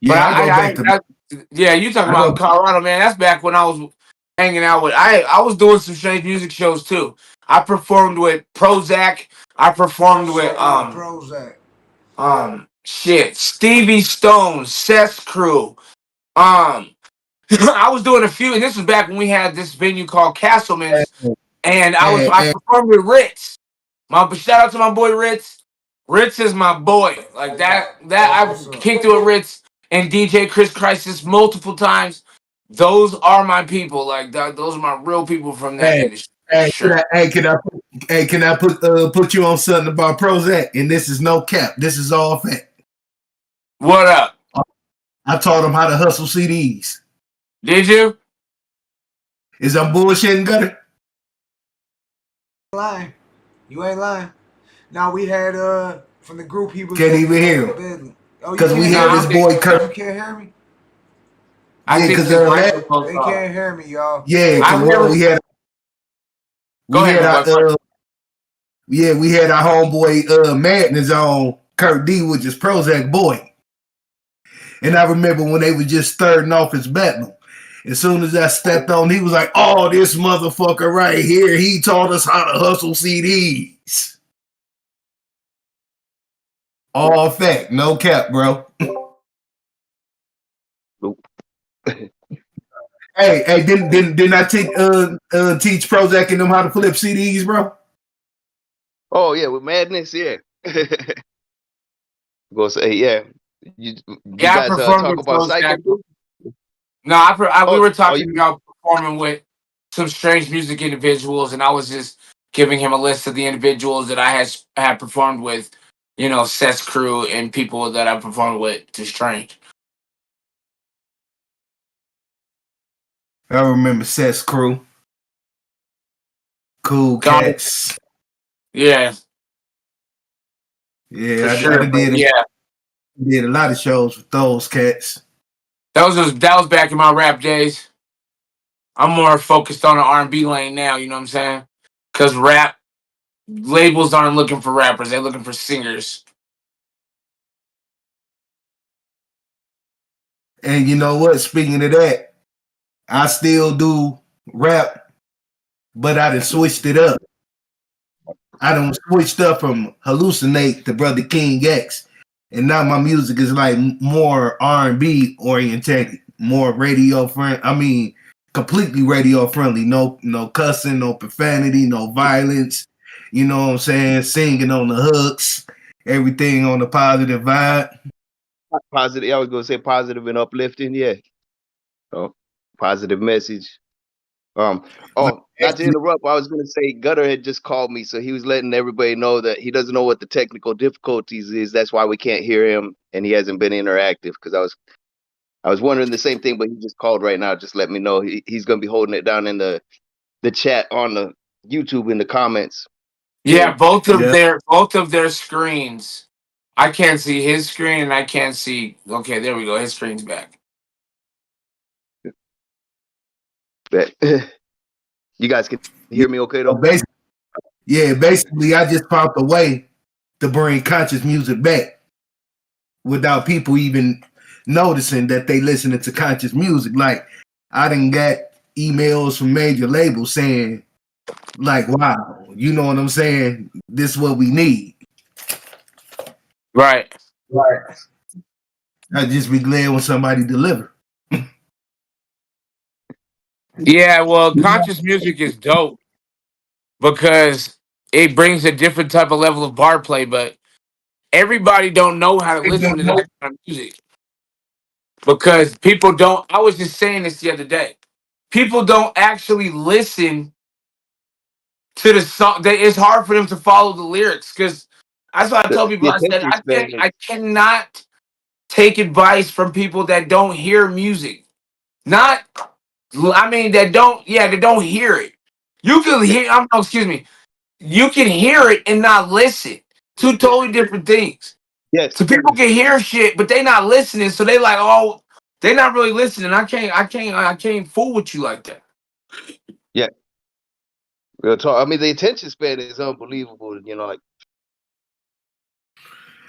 Yeah, you talking about Colorado, man. That's back when I was hanging out with I was doing some strange music shows too. I performed with Prozac. I performed with Prozac. Stevie Stone, Seth's Crew. I was doing a few, and this was back when we had this venue called Castleman's, and I performed with Ritz. Shout out to my boy Ritz. Ritz is my boy. Like that I've kicked it with Ritz and DJ Chris Crisis multiple times. Those are my people. Like those are my real people from that industry. Can I put you on something about Prozac? And this is no cap. This is all fact. What up? I taught him how to hustle CDs. Did you? Is I'm bullshitting, Gutter? Lying. You ain't lying. Now we had from the group he was can't even hear him. Because we had this boy Kurt. You can't hear me? Yeah, because they can't hear me, y'all. Yeah, because we had we had our homeboy Madness on Kurt D, which is Prozac boy. And I remember when they was just starting off his battle. As soon as I stepped on, he was like, oh, this motherfucker right here, he taught us how to hustle CDs. All fact, no cap, bro. Hey, didn't I teach Prozac and them how to flip CDs, bro? Oh yeah, with Madness, yeah. Go say, yeah. You guys talk about Psycho? No, we were talking about performing with some strange music individuals, and I was just giving him a list of the individuals that I had performed with, Seth's Crew and people that I performed with to Strange. I remember Seth's Crew. Cool Cats. Yeah. Yeah, I did a lot of shows with those cats. That was back in my rap days. I'm more focused on the R&B lane now, you know what I'm saying? Because rap labels aren't looking for rappers, they're looking for singers. And you know what? Speaking of that, I still do rap, but I done switched it up. I done switched up from Hallucinate to Brother King X. And now my music is like more R&B oriented, more radio friendly. I mean, completely radio friendly. No cussing, no profanity, no violence. You know what I'm saying? Singing on the hooks, everything on the positive vibe. Positive. I was gonna say positive and uplifting. Yeah. Oh, positive message. Not to interrupt, I was gonna say Gutter had just called me, so he was letting everybody know that he doesn't know what the technical difficulties is. That's why we can't hear him, and he hasn't been interactive. Because I was wondering the same thing, but he just called right now. Just let me know he's gonna be holding it down in the chat on the YouTube in the comments. Yeah, both of their screens. I can't see his screen, and I can't see. Okay, there we go. His screen's back. You guys can hear me okay though? Basically, I just found a way to bring conscious music back without people even noticing that they listening to conscious music. Like, I done got emails from major labels saying, like, wow, you know what I'm saying? This is what we need. Right. I'd just be glad when somebody deliver. Yeah, well, conscious music is dope because it brings a different type of level of bar play, but everybody don't know how to listen to that kind of music because people don't. I was just saying this the other day. People don't actually listen to the song. It's hard for them to follow the lyrics because that's why I tell people. The I said attention span. I cannot take advice from people that don't hear music. Not, I mean, that don't. Yeah, they don't hear it. You can hear. No, excuse me. You can hear it and not listen. Two totally different things. Yes. So people can hear shit, but they not listening. So they like, oh, they not really listening. I can't fool with you like that. Yeah. Real talk. I mean, the attention span is unbelievable. You know,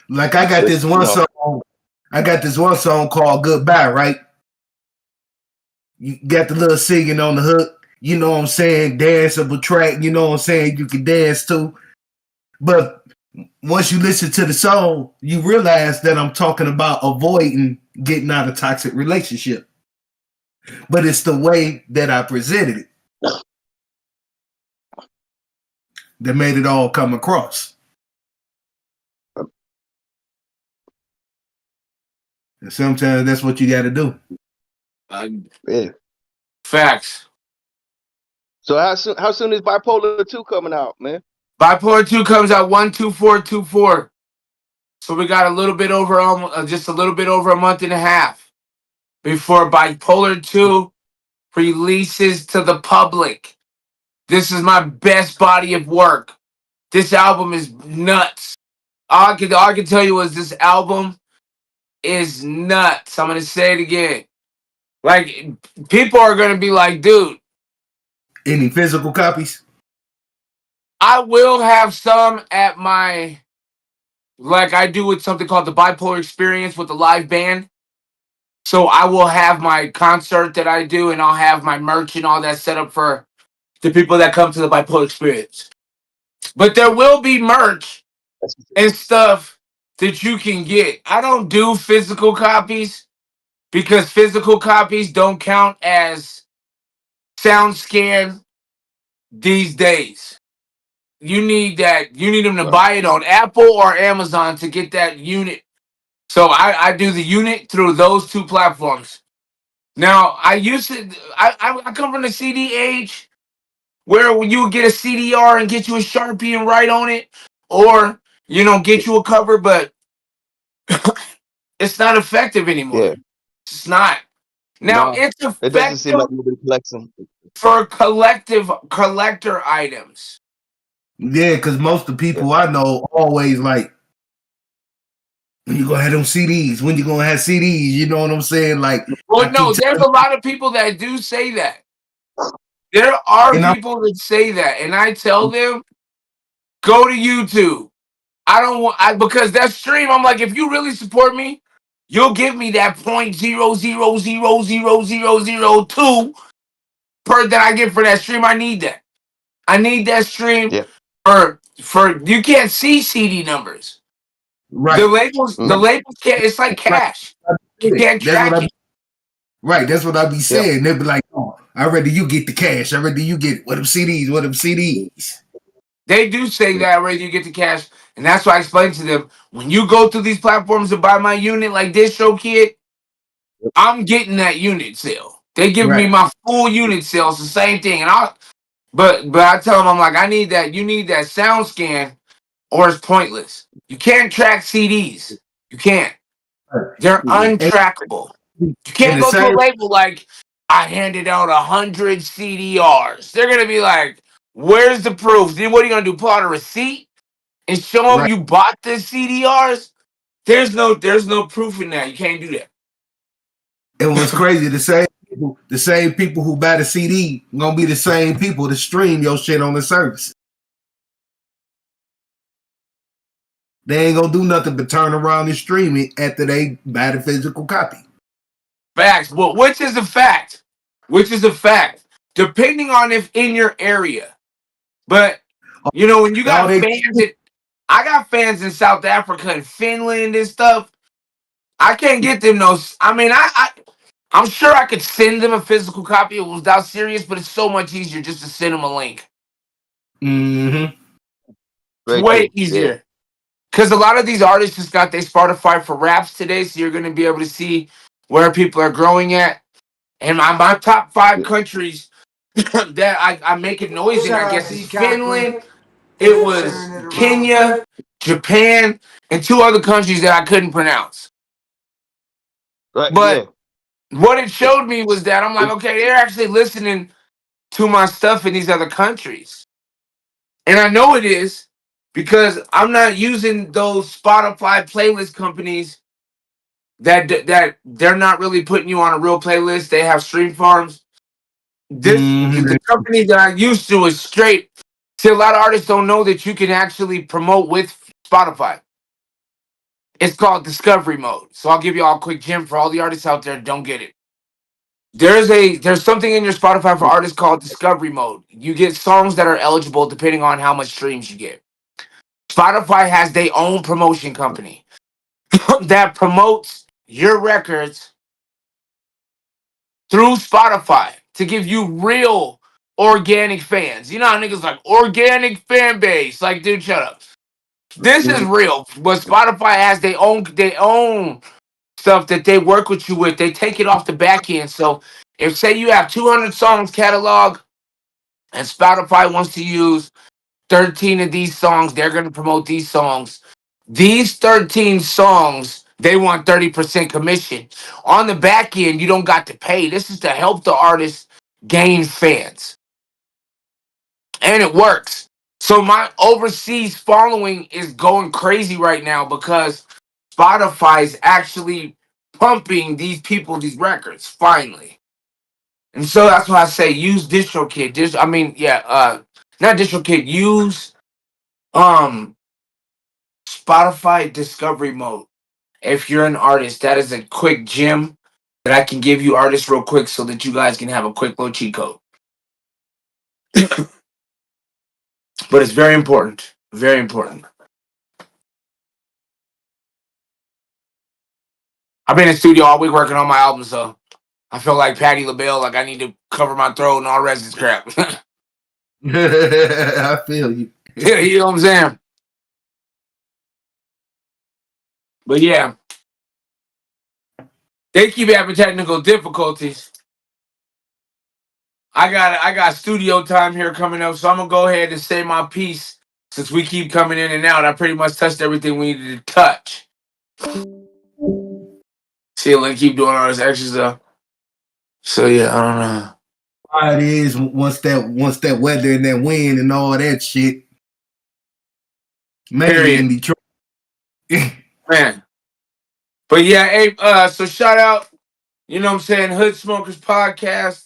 Like I got this one song. I got this one song called "Goodbye." Right? You got the little singing on the hook. You know what I'm saying? Danceable track. You know what I'm saying? You can dance to. But once you listen to the song, you realize that I'm talking about avoiding getting out of a toxic relationship. But it's the way that I presented it that made it all come across. And sometimes that's what you got to do. Yeah. Facts. So how soon is Bipolar 2 coming out, man? Bipolar 2 comes out 1/24/24. So we got a little bit over, just a little bit over a month and a half before Bipolar 2 releases to the public. This is my best body of work. This album is nuts. All I can tell you is this album is nuts. I'm going to say it again. Like, people are going to be like, dude. Any physical copies? I will have some at my, like I do with something called the Bipolar Experience with the live band. So I will have my concert that I do, and I'll have my merch and all that set up for the people that come to the Bipolar Experience. But there will be merch and stuff that you can get. I don't do physical copies because physical copies don't count as sound scan these days. You need them to buy it on Apple or Amazon to get that unit. So I do the unit through those two platforms. Now I come from the CD age where you would get a CDR and get you a Sharpie and write on it, or get you a cover, but it's not effective anymore. Yeah. It's not. Now it's effective. It doesn't seem like you've been collecting for collector items. Yeah, because most of the people I know always like, when you gonna have them CDs? When you gonna have CDs? You know what I'm saying? Like, well, no, there's a lot of people that do say that. There are people that say that, and I tell them, go to YouTube. I don't want because that stream. I'm like, if you really support me, you'll give me that 0.00000002 per that I get for that stream. I need that. I need that stream for you can't see CD numbers. Right. The labels can't. It's like cash. You can't track it. Right. That's what I be saying. They'll be like, "Oh, I'd rather you get the cash. I'd rather you get what them CDs. What them CDs." They do say that, right? You get the cash, and that's why I explained to them when you go through these platforms to buy my unit, like this show kit, I'm getting that unit sale. They give me my full unit sale. It's the same thing, and but I tell them I'm like, I need that. You need that sound scan, or it's pointless. You can't track CDs. You can't. They're untrackable. You can't go to a label like I handed out 100 CDRs. They're gonna be like, where's the proof? Then what are you gonna do? Pull out a receipt and show them you bought the CDRs? There's no proof in that. You can't do that. It was crazy. The same people who buy the CD gonna be the same people to stream your shit on the service. They ain't gonna do nothing but turn around and stream it after they buy the physical copy. Facts. Well, which is a fact? Which is a fact? Depending on if in your area. But when you got fans, I got fans in South Africa and Finland and stuff. I can't get them those. I mean, I'm I'm sure I could send them a physical copy without serious, but it's so much easier just to send them a link. Mm-hmm. It's way easier. Because a lot of these artists just got their Spotify for raps today, so you're going to be able to see where people are growing at. And my top 5 countries that I'm making noise in, I guess, is Finland, it was Kenya, Japan, and 2 other countries that I couldn't pronounce. But what it showed me was that I'm like, okay, they're actually listening to my stuff in these other countries. And I know it is because I'm not using those Spotify playlist companies that they're not really putting you on a real playlist. They have stream farms. The company that I used to is straight. See, a lot of artists don't know that you can actually promote with Spotify. It's called Discovery Mode. So I'll give you all a quick gem for all the artists out there that don't get it. There's something in your Spotify for artists called Discovery Mode. You get songs that are eligible depending on how much streams you get. Spotify has their own promotion company that promotes your records through Spotify to give you real organic fans. You know how niggas like organic fan base. Like, dude, shut up. This is real. But Spotify has their own stuff that they work with you with. They take it off the back end. So if say you have 200 songs catalog and Spotify wants to use 13 of these songs, they're going to promote these songs. These 13 songs, they want 30% commission. On the back end, you don't got to pay. This is to help the artist gain fans. And it works. So my overseas following is going crazy right now because Spotify is actually pumping these people these records finally. And so that's why I say use DistroKid. Not DistroKid. Use Spotify Discovery Mode. If you're an artist, that is a quick gem that I can give you artists real quick so that you guys can have a quick little cheat code. But it's very important. Very important. I've been in the studio all week working on my album, so I feel like Patti LaBelle, like I need to cover my throat and all the rest of this crap. I feel you. Yeah, you know what I'm saying? But yeah. They keep having technical difficulties. I got studio time here coming up, so I'm gonna go ahead and say my piece since we keep coming in and out. I pretty much touched everything we needed to touch. See, let keep doing all this extra stuff. So yeah, I don't know. How it is once that weather and that wind and all that shit. Maybe in Detroit. Man. But yeah, hey, so shout out, you know what I'm saying, Hood Smokers Podcast.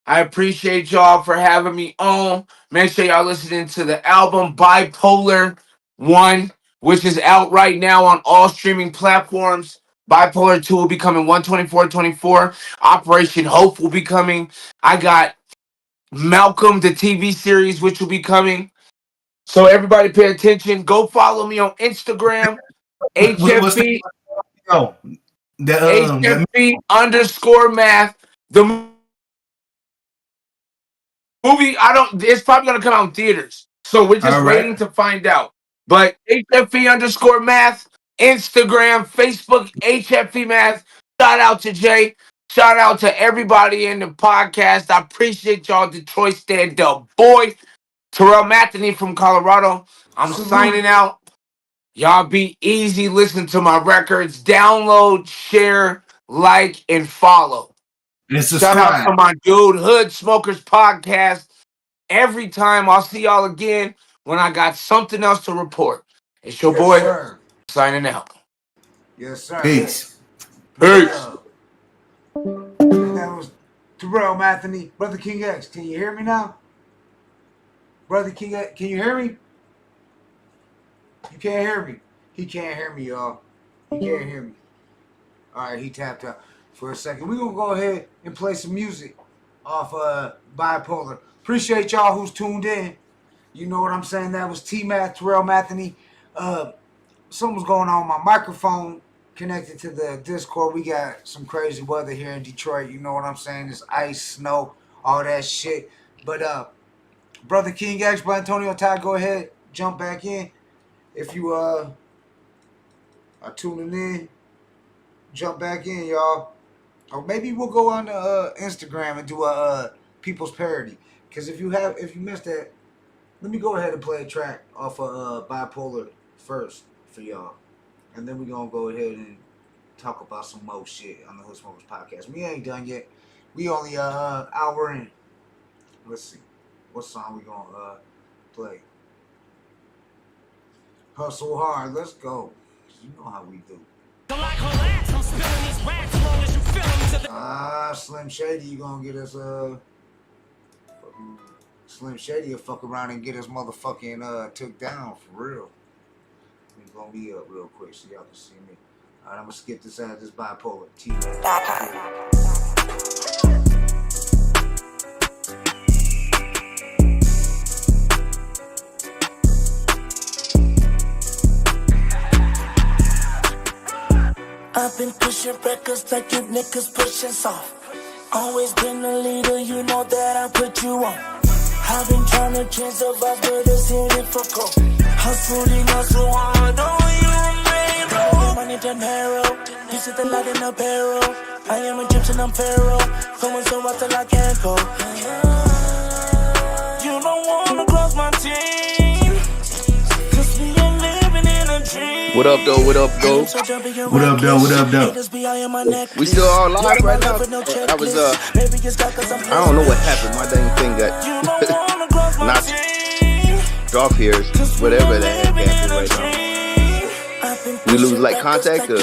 I appreciate y'all for having me on. Make sure y'all listening to the album Bipolar 1, which is out right now on all streaming platforms. Bipolar 2 will be coming 1/24/24. Operation Hope will be coming. I got Malcolm, the TV series, which will be coming. So everybody pay attention. Go follow me on Instagram. HFB. HFB _ math. The movie, it's probably going to come out in theaters. So we're just waiting to find out. But HFB _ math, Instagram, Facebook, HFB math. Shout out to Jay. Shout out to everybody in the podcast. I appreciate y'all. Detroit stand up. Boy, Terrell Matheny from Colorado. I'm signing out. Y'all be easy. Listen to my records. Download, share, like, and follow. Shout out to my dude, Hood Smokers Podcast. Every time I'll see y'all again when I got something else to report. It's your boy signing out. Yes, sir. Peace. Peace. That was Terrell Matheny. Brother King X, can you hear me now? Brother King X, can you hear me? You can't hear me. He can't hear me, y'all. He can't hear me. All right, he tapped out for a second. We're going to go ahead and play some music off Bipolar. Appreciate y'all who's tuned in. You know what I'm saying? That was Tmath, Terrell Matheny. Something's going on with my microphone. connected to the Discord. We got some crazy weather here in Detroit. You know what I'm saying? It's ice, snow, all that shit. But Brother King X, Blatonio, Todd, go ahead, jump back in. If you are tuning in, jump back in, y'all. Or maybe we'll go on Instagram and do a people's parody. Because if you missed that, let me go ahead and play a track off of Bipolar first for y'all. And then we're going to go ahead and talk about some more shit on the Hood Smokers podcast. We ain't done yet. We only hour in. Let's see. What song we going to play? Hustle Hard. Let's go. You know how we do. Slim Shady, you gonna get us Slim Shady will fuck around and get us motherfucking took down for real. Let me gonna be up real quick so y'all can see me. Alright, I'm gonna skip this out of this Bipolar Tmath. I've been pushing records like you niggas pushing soft. Always been a leader, you know that I put you on. I've been trying to change the vibes, but it's here difficult. Hustling hard, oh, you remain low. Money to narrow, you see the light in the barrel. I am Egyptian, I'm Pharaoh, flowing so hot till I can't go. You don't wanna cross my team, 'cause we ain't living in a dream. What up, though? What up, though? What up, though? What up, though? We still all live right now. I was I don't know what happened. My dang thing got knocked off here. Whatever that happened right now. We lose like contact or?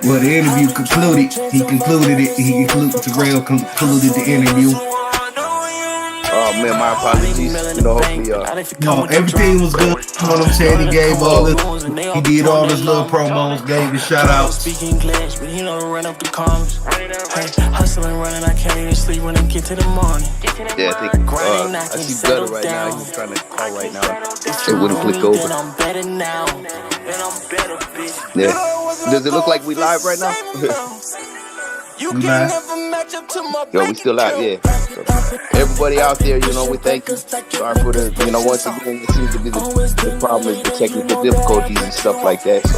Well, the interview concluded. He concluded it. Terrell concluded the interview. Oh man, my apologies. You know, hopefully, no, everything was good. You know what I'm saying? He gave all this, he did all his little promos, gave his shout outs. Speaking English, but he don't run up the comments. Hey, hustling, running, I can't even sleep when I get to the morning. Yeah, I think I see Gutta right now. He's trying to call right now. It wouldn't click over. Yeah. Does it look like we live right now? Yo, we still out, yeah. So, everybody out there, you know, we thank you. Sorry for the, you know, once again, it seems to be the problem is the technical difficulties and stuff like that. So,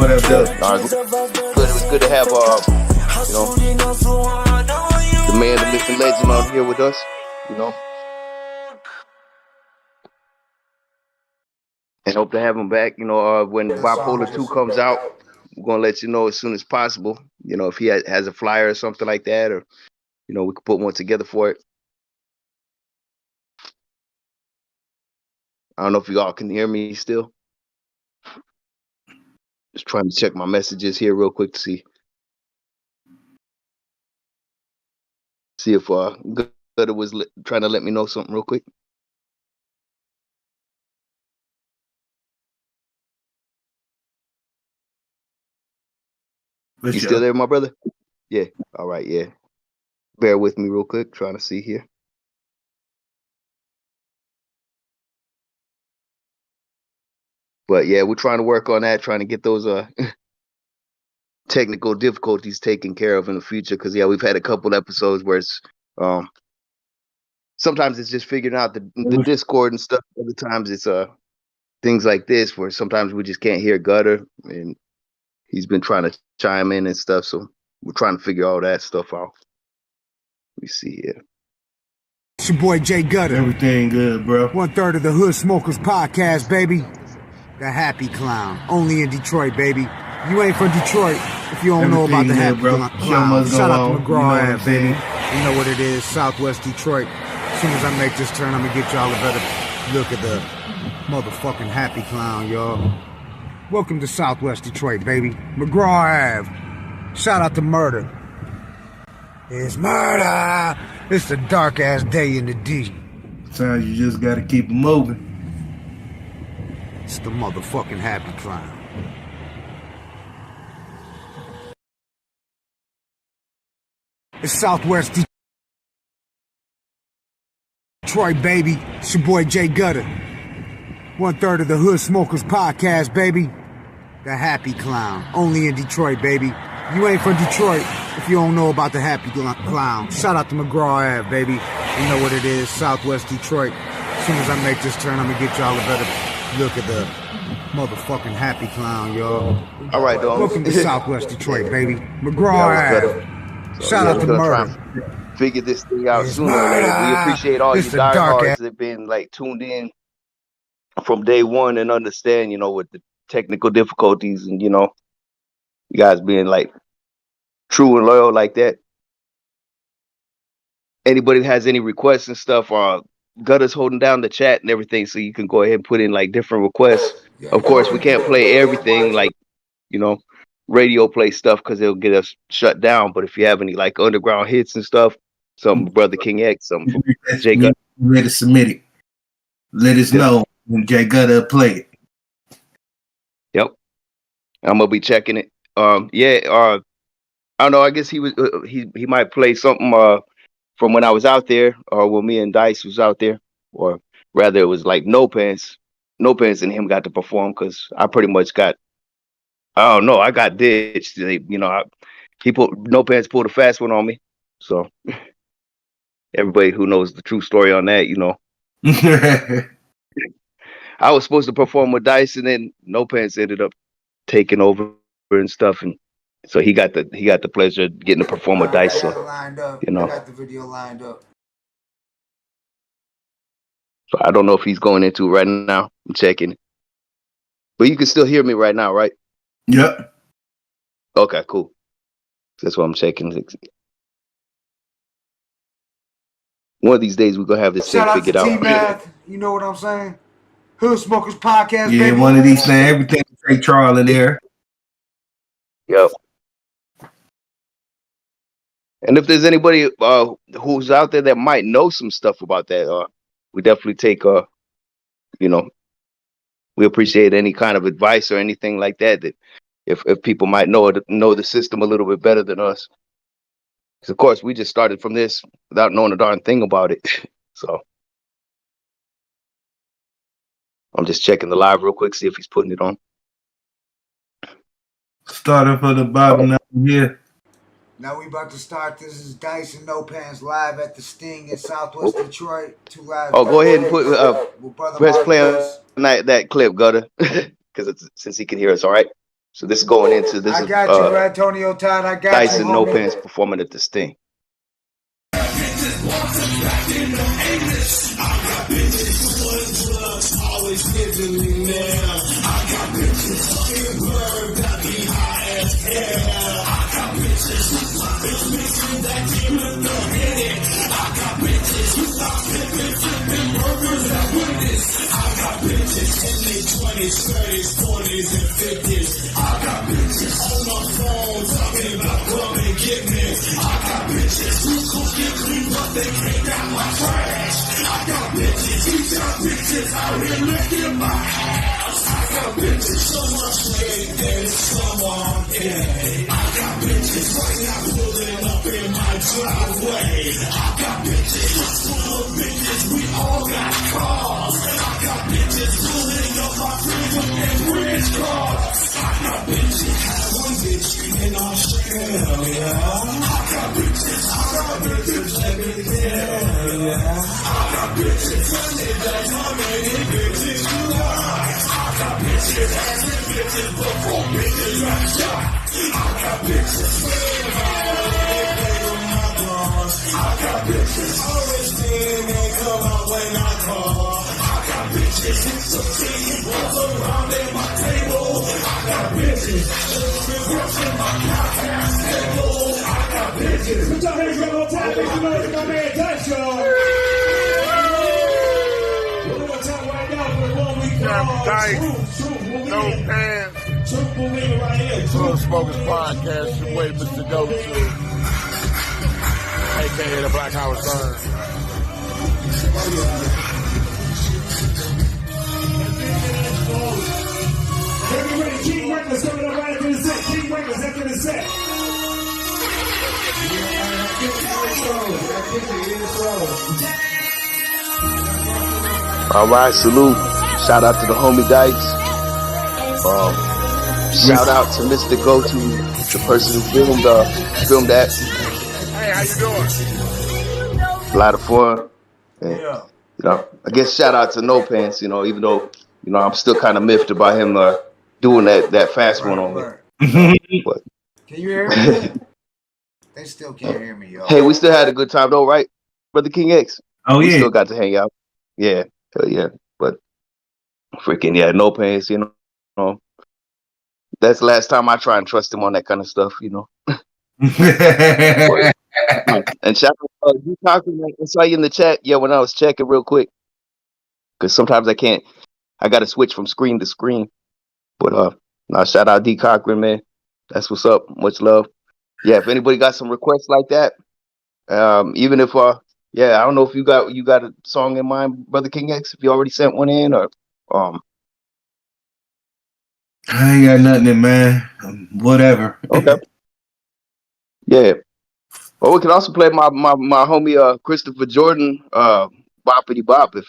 what up, though? It was good to have, you know, the man, the myth, and legend on here with us, you know. And hope to have him back, you know, when Bipolar 2 comes out. We're going to let you know as soon as possible. You know, if he has a flyer or something like that, or, you know, we could put one together for it. I don't know if you all can hear me still. Just trying to check my messages here real quick to see if Gutta was trying to let me know something real quick. You still there, my brother? Yeah. All right. Yeah. Bear with me real quick. Trying to see here. But yeah, we're trying to work on that, trying to get those technical difficulties taken care of in the future. Because yeah, we've had a couple episodes where it's sometimes it's just figuring out the Discord and stuff. Other times it's things like this where sometimes we just can't hear Gutta, and he's been trying to chime in and stuff. So we're trying to figure all that stuff out. Let me see here. It's your boy Jay Gutta. Everything good, bro. 1/3 of the Hood Smokers podcast, baby. The Happy Clown. Only in Detroit, baby. You ain't from Detroit if you don't know about the Happy Clown. Shout out to McGraw Ave, baby. You know what it is, Southwest Detroit. As soon as I make this turn, I'm gonna get y'all a better look at the motherfucking Happy Clown, y'all. Welcome to Southwest Detroit, baby. McGraw Ave. Shout out to Murder. It's murder. It's a dark ass day in the D. Sometimes you just gotta keep it moving. It's the motherfucking Happy Clown. It's Southwest Detroit, baby. It's your boy Jay Gutta. 1/3 of the Hood Smokers Podcast, baby. The Happy Clown. Only in Detroit, baby. You ain't from Detroit if you don't know about the Happy Clown. Shout out to McGraw Ave, baby. You know what it is, Southwest Detroit. As soon as I make this turn, I'm gonna get y'all a better look at the motherfucking Happy Clown, y'all. All right, dog. Welcome to Southwest Detroit, baby. McGraw Ave. Shout out to Murder. Figure this thing out sooner or later. We appreciate all you diehards that have been like tuned in from day one and understand, you know, with the technical difficulties and, you know, you guys being like true and loyal like that. Anybody that has any requests and stuff, Gutter's holding down the chat and everything, so you can go ahead and put in like different requests. Of course, we can't play everything like, you know, radio play stuff because it'll get us shut down. But if you have any like underground hits and stuff, some Brother King X, some Jay Gutter, ready to submit it. Let us know when Jay Gutter play it. Yep, I'm gonna be checking it. I don't know. I guess he was he might play something from when I was out there, or when me and Dice was out there, or rather it was like No Pants and him got to perform because I pretty much got. I don't know. I got ditched. You know, No Pants pulled a fast one on me. So everybody who knows the true story on that, you know. I was supposed to perform with Dice, and then No Pants ended up taking over and stuff, and so he got the pleasure of getting to perform with Dice. So you know, I got the video lined up. So I don't know if he's going into it right now. I'm checking, but you can still hear me right now, right? Yep. Okay, cool. That's what I'm checking. One of these days we're gonna have this thing figured out. Tmath, you know what I'm saying? Hood Smokers Podcast, yeah, baby. One of these things, everything take Charles in there. Yep. And if there's anybody who's out there that might know some stuff about that, we definitely take you know, we appreciate any kind of advice or anything like that. That if people might know the system a little bit better than us. Because of course we just started from this without knowing a darn thing about it. So I'm just checking the live real quick, see if he's putting it on. Starting from the bottom now. Yeah. Now we about to start. This is Dice and No Pants live at the Sting in Southwest Detroit. 2 live. Oh, go ahead and press play on that clip, Gutter, because since he can hear us, all right. So this is going into this. I got you, Blatonio, Todd. I got Dice you. and No Pants performing at the Sting. Always giving me now. I got bitches fucking bird that be high as hell. I got bitches who got bitches that came with the headache. I got bitches who got flipping burgers that witness. I got bitches in their 20s, 30s, 40s, and 50s. I got bitches on my phone talking about come and get me. I got bitches who cook and clean, but they can't got my trash. I got bitches, you got bitches out here licking my ass. I got bitches so much weight that it's someone gay. I got bitches right now pulling up in my driveway. I got bitches full of bitches, we all got cars. I got bitches pulling up my freedom and rich cars. I got bitches, had one bitch in Australia. I got bitches everywhere. I got bitches when they does how many bitches you like. I got bitches asking bitches before bitches got shot. I got bitches playing hard, they play with my guns. I got bitches always sing and come out when I call. I got bitches who succeed, walk around in my table. I got bitches been working my podcast table. I got bitches. Put your hands up on top if you know it's my man Dice, y'all. Dice, No Pants, Hood Smokers Podcast, your way, Mr. Go-To, aka the Black Howard Stern. Everybody, King Records coming up right after the set. King Records after the set. All right, salute Shout out to the homie Dykes. Shout out to Mr. Go-To, the person who filmed that. Hey, how you doing? A lot of fun. And, Yeah. I guess shout out to No Pants, even though, I'm still kind of miffed about him doing that fast one on me. But, can you hear me yet? They still can't hear me, y'all. Hey, we still had a good time though, right, Brother King X? Oh, we yeah. still got to hang out. Yeah, hell yeah. But freaking No Pants, that's the last time I try and trust him on that kind of stuff, And shout out you talking. I saw you in the chat. Yeah, when I was checking real quick, because sometimes I can't. I got to switch from screen to screen. But now shout out D Cochran, man. That's what's up. Much love. Yeah, if anybody got some requests like that, even if I don't know if you got a song in mind, Brother King X. If you already sent one in, or I ain't got nothing in man. Whatever. Okay. Yeah. Well, we can also play my homie Christopher Jordan Boppity Bop if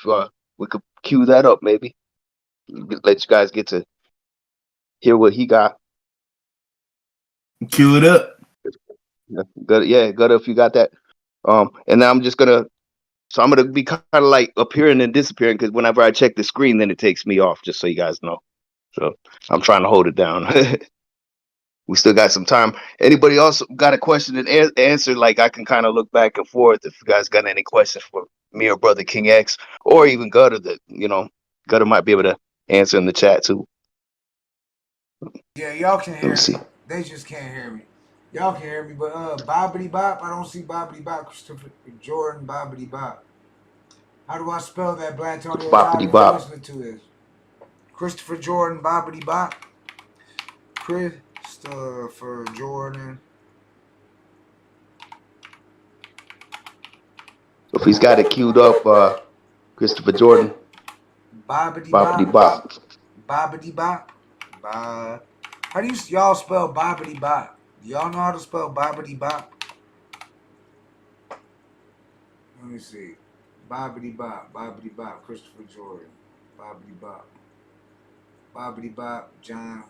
we could cue that up, maybe. Let you guys get to hear what he got. Cue it up. Good if you got that. And then I'm gonna be kind of like appearing and disappearing because whenever I check the screen, then it takes me off, just so you guys know. So I'm trying to hold it down. We still got some time. Anybody else got a question and answer? Like I can kind of look back and forth if you guys got any questions for me or Brother King X or even Gutta that, Gutta might be able to answer in the chat too. Yeah, y'all can hear me. See. They just can't hear me. Y'all can hear me, but Bobbity Bop, I don't see Bobbity Bop, Christopher Jordan, Bobbity Bop. How do I spell that, Blatonio? Boppity Bop. Listening to this. Christopher Jordan, Bobbity Bop. Christopher Jordan. If he's got it queued up, Christopher Jordan. Bobbity Boppity Bop. Bop. Bobbity Bop. How do y'all spell Bobbity Bop? Do y'all know how to spell Bobbity Bop? Let me see. Bobbity Bop. Bobbity Bop. Christopher Jordan. Bobbity Bop. Bobbity Bop. John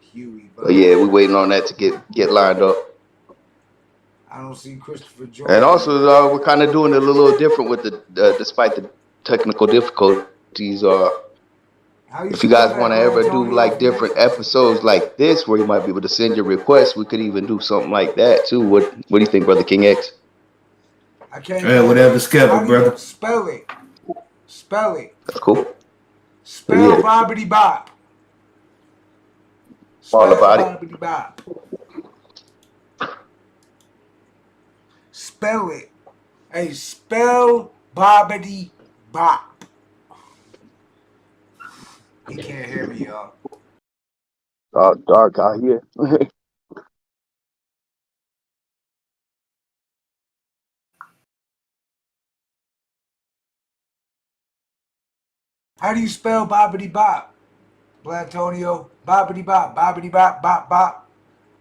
Huey. Oh yeah, we're waiting on that to get lined up. I don't see Christopher Jordan. And also, we're kind of doing it a little different with despite the technical difficulties. If you guys want to ever do like different episodes like this, where you might be able to send your requests, we could even do something like that too. What do you think, Brother King X? I can't. Whatever, Skepper, brother. Spell it. Spell it. That's cool. Spell Bobbity Bop. All about it. Bobbity Bop. Spell it. Hey, spell Bobbity Bop. He can't hear me, y'all. Dark out here. How do you spell Bobbity Bop? Blatonio, Bobbity Bop, Bobbity Bop, Bop Bop.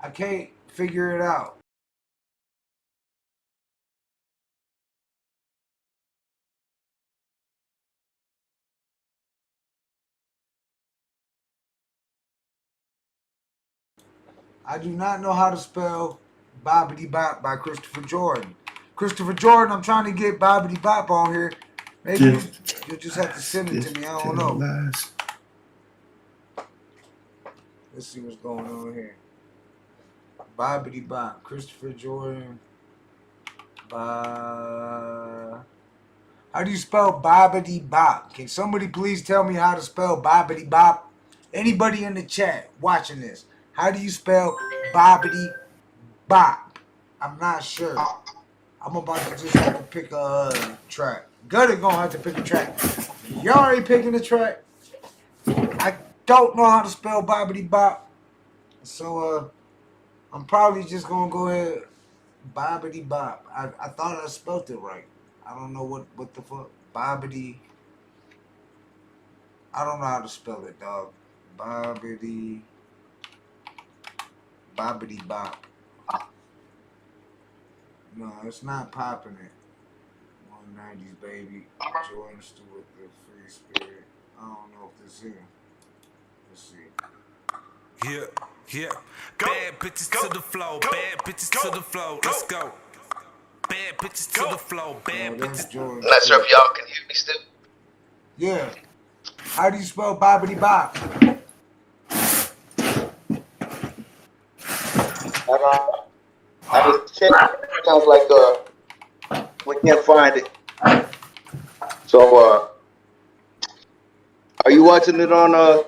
I can't figure it out. I do not know how to spell Bobbity Bop by Christopher Jordan. Christopher Jordan, I'm trying to get Bobbity Bop on here. Maybe you'll just have to send it to me. I don't know. Let's see what's going on here. Bobbity Bop, Christopher Jordan. How do you spell Bobbity Bop? Can somebody please tell me how to spell Bobbity Bop? Anybody in the chat watching this? How do you spell Bobbity Bop? I'm not sure. I'm about to just have to pick a track. Gutta gonna have to pick a track. Y'all already picking a track? I don't know how to spell Bobbity Bop. So I'm probably just gonna go ahead Bobbity Bop. I thought I spelled it right. I don't know what the fuck. Bobbity. I don't know how to spell it, dog. Bobbity Bop. No, it's not popping it. 190s baby. Jordan Stewart, the free spirit. I don't know if this is. Let's see. Yeah. Bad bitches to the floor, bad bitches to the floor. Let's go. Bad bitches to the floor, bad bitches. I'm not sure if y'all can hear me still. Yeah. How do you spell bobbity bop? I was checking. Sounds like we can't find it. So are you watching it on the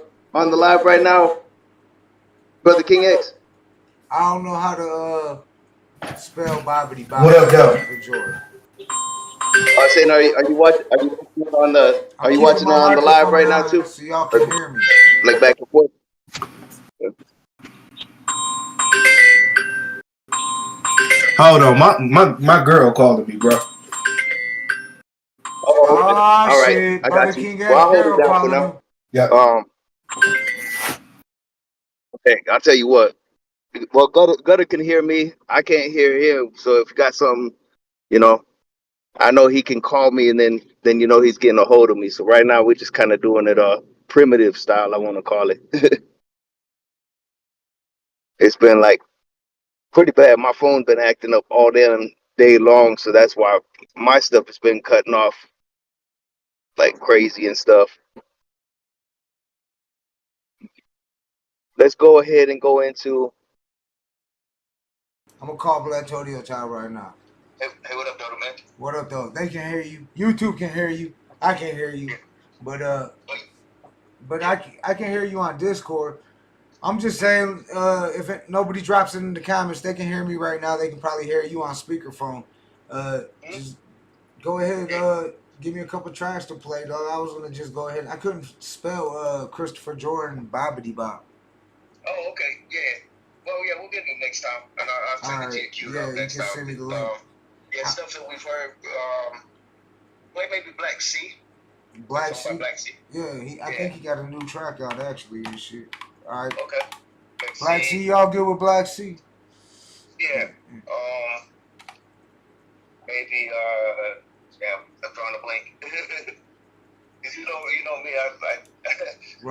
live right now, Brother King X? I don't know how to spell bobbity bop. What up, though? I was saying, are you watching? Are you watching it on the live right now too? So y'all can hear me. Like back and forth. Hold on, my girl calling me, bro. All right, shit. I Brother got you. King Well, I'll hold it down for now. Yeah. Okay, I'll tell you what. Well, Gutta can hear me. I can't hear him. So if you got something, I know he can call me, and then he's getting a hold of me. So right now we're just kind of doing it primitive style, I want to call it. It's been like pretty bad. My phone's been acting up all day long, so that's why my stuff has been cutting off like crazy and stuff. Let's go ahead and go into. I'm gonna call Blatonio Todd right now. Hey, what up, Dodo, man? What up, though? They can hear you. YouTube can hear you. I can hear you. But I can hear you on Discord. I'm just saying, if nobody drops it in the comments, they can hear me right now. They can probably hear you on speakerphone. Just go ahead, give me a couple tracks to play, though. I was gonna just go ahead. I couldn't spell Christopher Jordan bobbity bop. Oh, okay, yeah. Well, yeah, we'll get it next time, and I'll send it to you queued up next time. Send me the link. Stuff that we've heard, like maybe Black Sea. Black Sea? Black Sea. Yeah, I think he got a new track out, actually, and shit. All right. Okay. Black Sea, y'all good with Black Sea? Yeah. Maybe, I'm drawing a blank. Because you know me,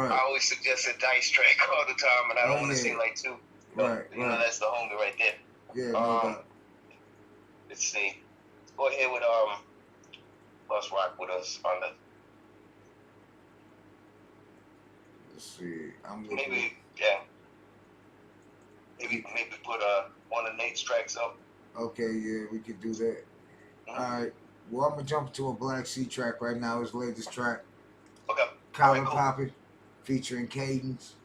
I always suggest a dice track all the time, and I don't want to seem like two. Right. That's the homie right there. Yeah. Let's see. Go ahead with let's rock with us on the. Let's see. Maybe put one of Nate's tracks up. Okay, yeah, we could do that. All right. Well, I'm gonna jump to a Black Sea track right now. His latest track. Okay. Collar Poppin', featuring Cadence.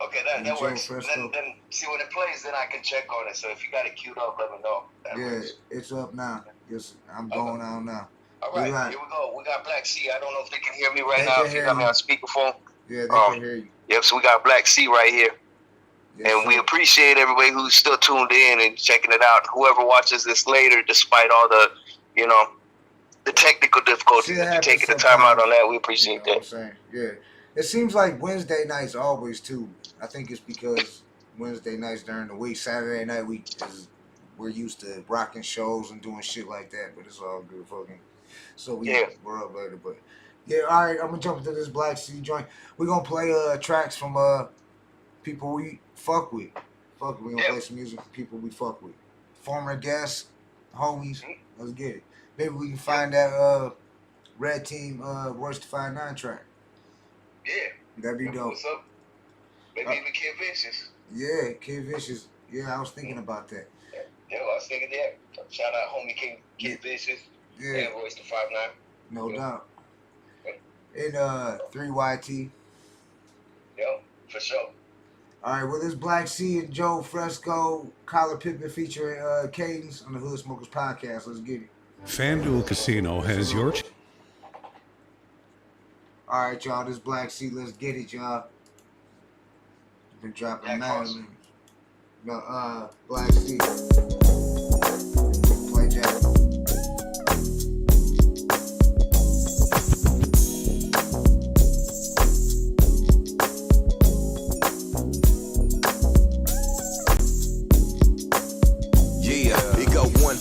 Okay, that works. Then see when it plays, then I can check on it. So if you got it queued up, let me know. It's up now. Yes, I'm going on now. All right, here we go. We got Black Sea. I don't know if they can hear me right now. If you got me on speakerphone. Yeah, they can hear you. Yep. So we got Black Sea right here. Yes, and we appreciate everybody who's still tuned in and checking it out. Whoever watches this later, despite all the, the technical difficulties, that you're taking the time out on that, we appreciate that. I'm saying? Yeah. It seems like Wednesday nights always, too. I think it's because Wednesday nights during the week, Saturday night, we're used to rocking shows and doing shit like that, but it's all good fucking. So we're up later, but yeah, all right, I'm going to jump into this Black Sea joint. We're going to play tracks from people we fuck with. We're going to play some music from people we fuck with. Former guests, homies, let's get it. Maybe we can find that Red Team Royce the 5'9" track. Yeah. That'd be dope. What's up? Maybe even Kid Vicious. Yeah, Kid Vicious. Yeah, I was thinking about that. Yeah, I was thinking that. Shout out homie Kid Vicious. Yeah. And Royce the 5'9". No doubt. And 3YT. Yeah, for sure. All right, well, this Black Sea and Joe Fresco, Collar Pippen featuring Cadence on the Hood Smokers Podcast. Let's get it. FanDuel Casino has your... All right, y'all, this Black Sea. Let's get it, y'all. Been dropping Matheny. No, Black Sea. Play Jack.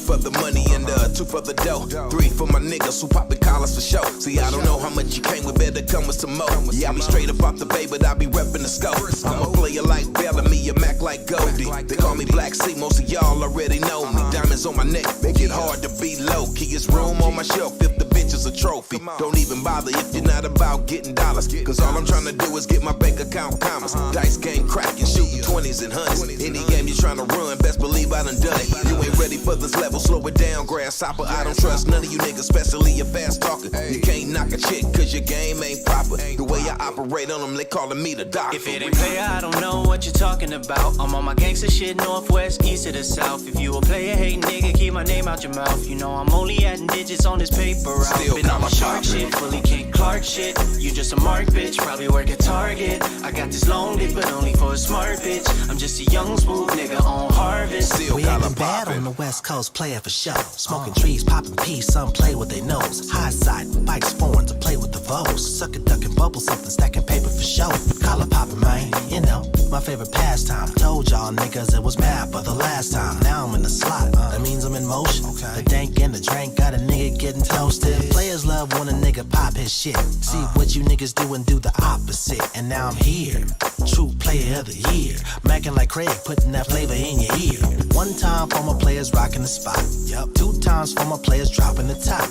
For the money and two for for the dough. 3 for my niggas who poppin' collars for show. See, I don't know how much you came with, better come with some more. Yeah, I be straight up off the bay, but I be reppin' the scope. I'm a player like Bellamy, a Mac like Goldie. They call me Black C, most of y'all already know me. Diamonds on my neck, make it hard to be low key. It's room on my shelf if the bitch is a trophy. Don't even bother if you're not about getting dollars. Cause all I'm trying to do is get my bank account commas. Dice game cracking, shooting 20s and 100s. Any game you're trying to run, best believe I done done it. You ain't ready for this level, slow it down, grasshopper. I don't trust none of you niggas, especially your fast talker. You can't knock a chick cause your game ain't proper. The way I operate on them, they calling me the doctor. If it ain't player, I don't know what you're talking about. I'm on my gangster shit, northwest, east to the south. If you a player, hey nigga, keep my name out your mouth. You know I'm only adding digits on this paper. I've been on my shark shit, fully King Clark shit. You just a mark bitch, probably work at Target. I got this long dick, but only for a smart bitch. I'm just a young smooth nigga on harvest. We ain't been bad on the West Coast, player for show. Smoking trees, popping peas, some play with their nose. High side, bikes foreign to play with the voes. Sucker ducking bubble, something stacking paper for show. Collar popping, man, you know, my favorite pastime. Told y'all niggas it was mad, but the last time. Now I'm in the slot, that means I'm in motion. The dank and the drink got a nigga getting toasted. Players love when a nigga pop his shit. See what you niggas do and do the opposite. And now I'm here, true player of the year. Mackin' like Craig, putting that flavor in your ear. 1 time for my players rocking the spot. 2 times for my players dropping the top.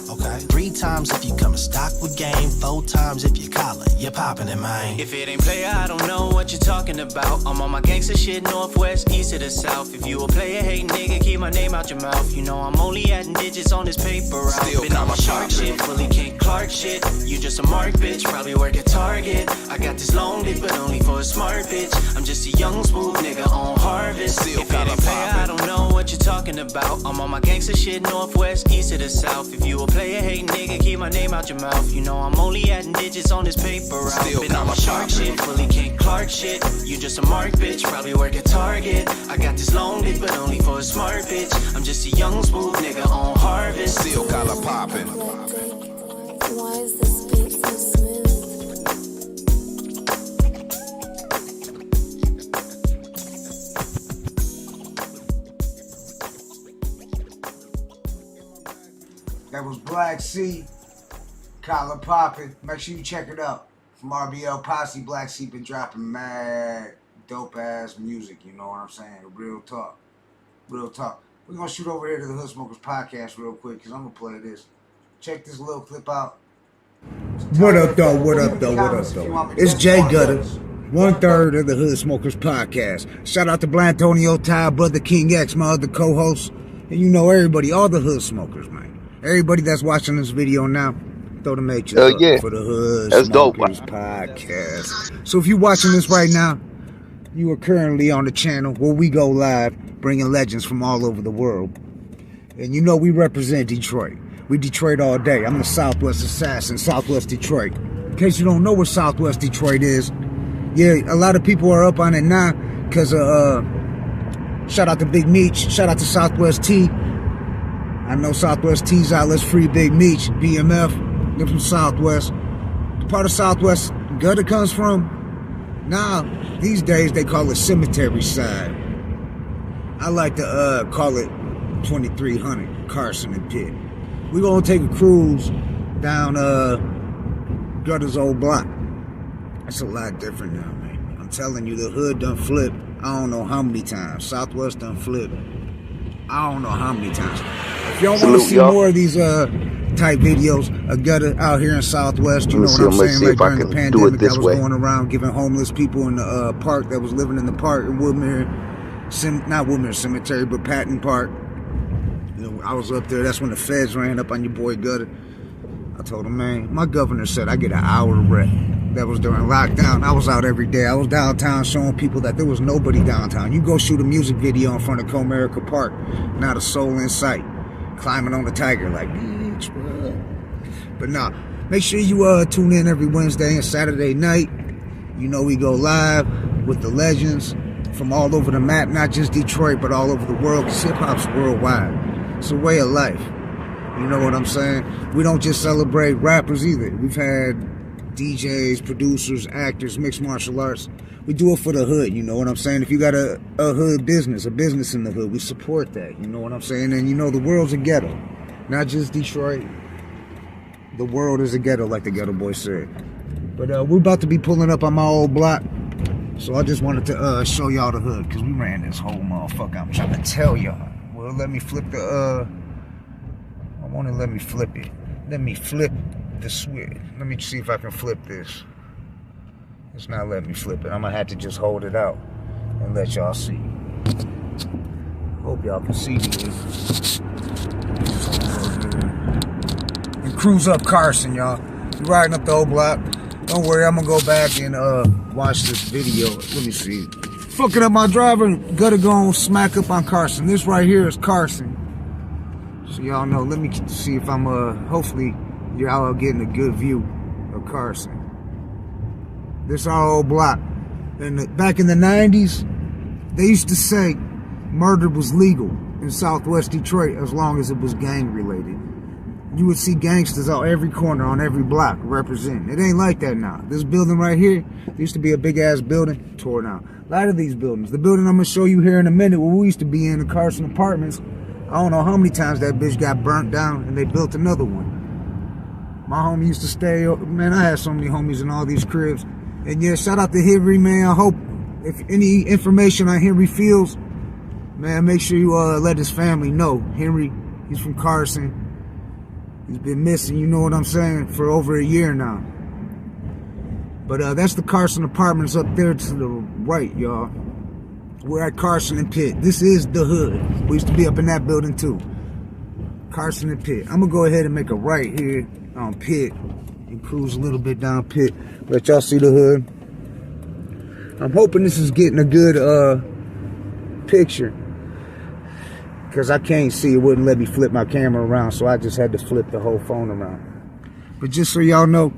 3 times if you come stock with game. 4 times if you collar, you're popping it, man. If it ain't player, I don't know what you're talking about. I'm on my gangster shit, northwest, east to the south. If you a player, hey nigga, keep my name out your mouth. You know I'm only adding digits on this paper. I've been on my shark shit, fully King Clark shit. You just a mark bitch, probably work at Target. I got this long dick, but only for a smart bitch. I'm just a young smooth nigga on harvest. If it ain't player, I don't know what you're talking about. I'm on my gangster shit, northwest, east to the south. If you a player, hey nigga, keep my name out your mouth. You know I'm only adding digits on this paper. I've been on my shark shit, fully King Clark shit. You just a mark bitch, probably work at Target. I got this long dick, but only for a smart bitch. I'm just a young smooth nigga on harvest. Still collar popping. Why is this beat so smooth? That was Black C, Collar Poppin'. Make sure you check it out. From RBL Posse, Black C been dropping mad dope ass music, you know what I'm saying? Real talk. Real talk. We're gonna shoot over here to the Hood Smokers Podcast real quick because I'm gonna play this. Check this little clip out. What up, though? What up, though? What up, though? It's Jay Gutta, 1/3 of the Hood Smokers Podcast. Shout out to Blatonio, Todd, Brother King X, my other co-host. And you know everybody, all the Hood Smokers, man. Everybody that's watching this video now, throw the matrix up for the Hood Smokers Podcast. So if you're watching this right now, you are currently on the channel where we go live, bringing legends from all over the world. And you know we represent Detroit. We Detroit all day. I'm the Southwest Assassin, Southwest Detroit. In case you don't know where Southwest Detroit is, yeah, a lot of people are up on it now because shout out to Big Meech, shout out to Southwest T. I know Southwest T's out, let's free Big Meech, BMF, they're from Southwest. The part of Southwest Gutta comes from, now, these days they call it Cemetery Side. I like to call it 2300, Carson and Pitt. We're gonna take a cruise down Gutta's old block. It's a lot different now, man. I'm telling you, the hood done flipped. I don't know how many times. Southwest done flipped. I don't know how many times. If y'all want to see more of these type videos of Gutta out here in Southwest, you know what I'm saying? Like during the pandemic, I was going around giving homeless people in the park that was living in the park in Woodmere, not Woodmere Cemetery, but Patton Park. You know, I was up there. That's when the feds ran up on your boy Gutta. I told him, man, my governor said I get an hour of rent. That was during lockdown. I was out every day. I was downtown showing people that there was nobody downtown. You go shoot a music video in front of Comerica Park, not a soul in sight. Climbing on the tiger like, bitch, what? But nah, make sure you tune in every Wednesday and Saturday night. You know we go live with the legends from all over the map, not just Detroit, but all over the world, because hip-hop's worldwide. It's a way of life. You know what I'm saying? We don't just celebrate rappers either. We've had DJs, producers, actors, mixed martial arts. We do it for the hood, you know what I'm saying? If you got a hood business, a business in the hood, we support that, you know what I'm saying? And you know the world's a ghetto. Not just Detroit. The world is a ghetto, like the Ghetto Boy said. But we're about to be pulling up on my old block. So I just wanted to show y'all the hood, because we ran this whole motherfucker. I'm trying to tell y'all. Well, let me flip the, I want to let me flip it. Let me flip the switch. Let me see if I can flip this. It's not letting me flip it. I'm going to have to just hold it out and let y'all see. Hope y'all can see me. And cruise up Carson, y'all. We're riding up the old block. Don't worry, I'm gonna go back and watch this video. Let me see. Fucking up my driver, gotta go and smack up on Carson. This right here is Carson. So y'all know, let me see if I'm hopefully y'all are getting a good view of Carson. This our old block. And back in the 90s, they used to say murder was legal in Southwest Detroit as long as it was gang related. You would see gangsters on every corner, on every block, representing. It ain't like that now. This building right here, there used to be a big-ass building, tore down. A lot of these buildings. The building I'm going to show you here in a minute, where we used to be in, the Carson Apartments, I don't know how many times that bitch got burnt down, and they built another one. My homie used to stay, man, I had so many homies in all these cribs. And yeah, shout out to Henry, man. I hope if any information on Henry Fields, man, make sure you let his family know. Henry, he's from Carson. He's been missing, you know what I'm saying, for over a year now. But that's the Carson Apartments up there to the right, y'all. We're at Carson and Pitt. This is the hood. We used to be up in that building too. Carson and Pitt. I'm gonna go ahead and make a right here on Pitt and cruise a little bit down Pitt. Let y'all see the hood. I'm hoping this is getting a good picture. Because I can't see, it wouldn't let me flip my camera around, so I just had to flip the whole phone around. But just so y'all know,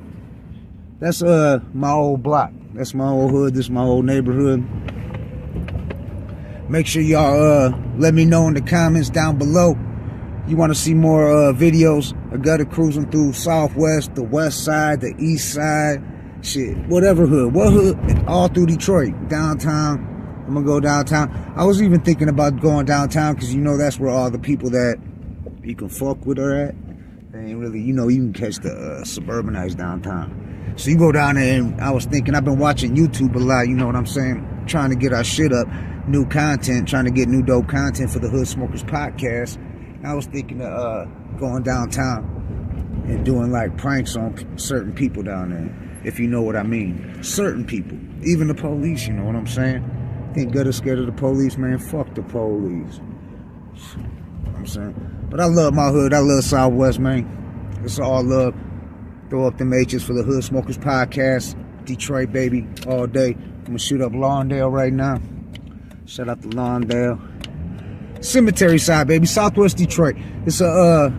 that's my old block. That's my old hood. This is my old neighborhood. Make sure y'all let me know in the comments down below. You want to see more videos of Gutta cruising through Southwest, the West Side, the East Side, shit, whatever hood. What hood? All through Detroit, downtown. I'm gonna go downtown. I was even thinking about going downtown because you know that's where all the people that you can fuck with are at. They ain't really, you know, you can catch the suburbanized downtown. So you go down there, and I was thinking, I've been watching YouTube a lot, you know what I'm saying? Trying to get our shit up, new content, trying to get new dope content for the Hood Smokers podcast. And I was thinking of going downtown and doing like pranks on certain people down there, if you know what I mean. Certain people, even the police, you know what I'm saying? Think Gutta's scared of the police, man. Fuck the police. You know what I'm saying? But I love my hood. I love Southwest, man. It's all love. Throw up them H's for the Hood Smokers podcast. Detroit, baby, all day. I'm gonna shoot up Lawndale right now. Shout out to Lawndale. Cemetery side, baby. Southwest Detroit. It's a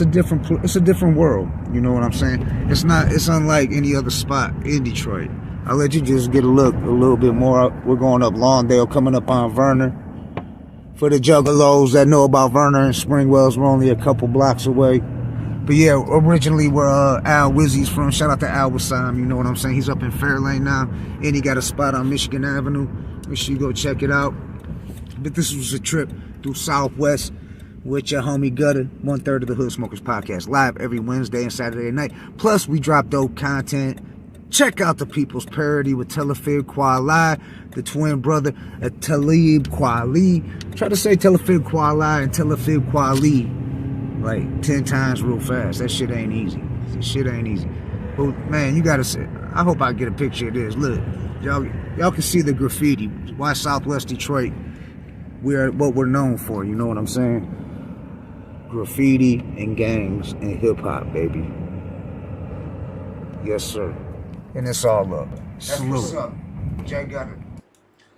different world. You know what I'm saying? It's unlike any other spot in Detroit. I'll let you just get a look a little bit more. We're going up Lawndale, coming up on Verner. For the juggalos that know about Verner and Springwells, we're only a couple blocks away. But yeah, originally where Al Wizzy's from. Shout out to Al Wassam, you know what I'm saying? He's up in Fairlane now, and he got a spot on Michigan Avenue. Make sure you go check it out. But this was a trip through Southwest with your homie Gutta, 1/3 of the Hood Smokers podcast, live every Wednesday and Saturday night. Plus, we drop dope content. Check out the People's Parody with Telefib Kweli, the twin brother of Talib Kweli. Try to say Telefib Kweli and Telefib Kweli like 10 times real fast. That shit ain't easy. That shit ain't easy. But man, you gotta say, I hope I get a picture of this. Look, y'all can see the graffiti. Why Southwest Detroit? We're what we're known for, you know what I'm saying? Graffiti and gangs and hip hop, baby. Yes, sir. And it's all up. Salute. What's up. Jay Gutta.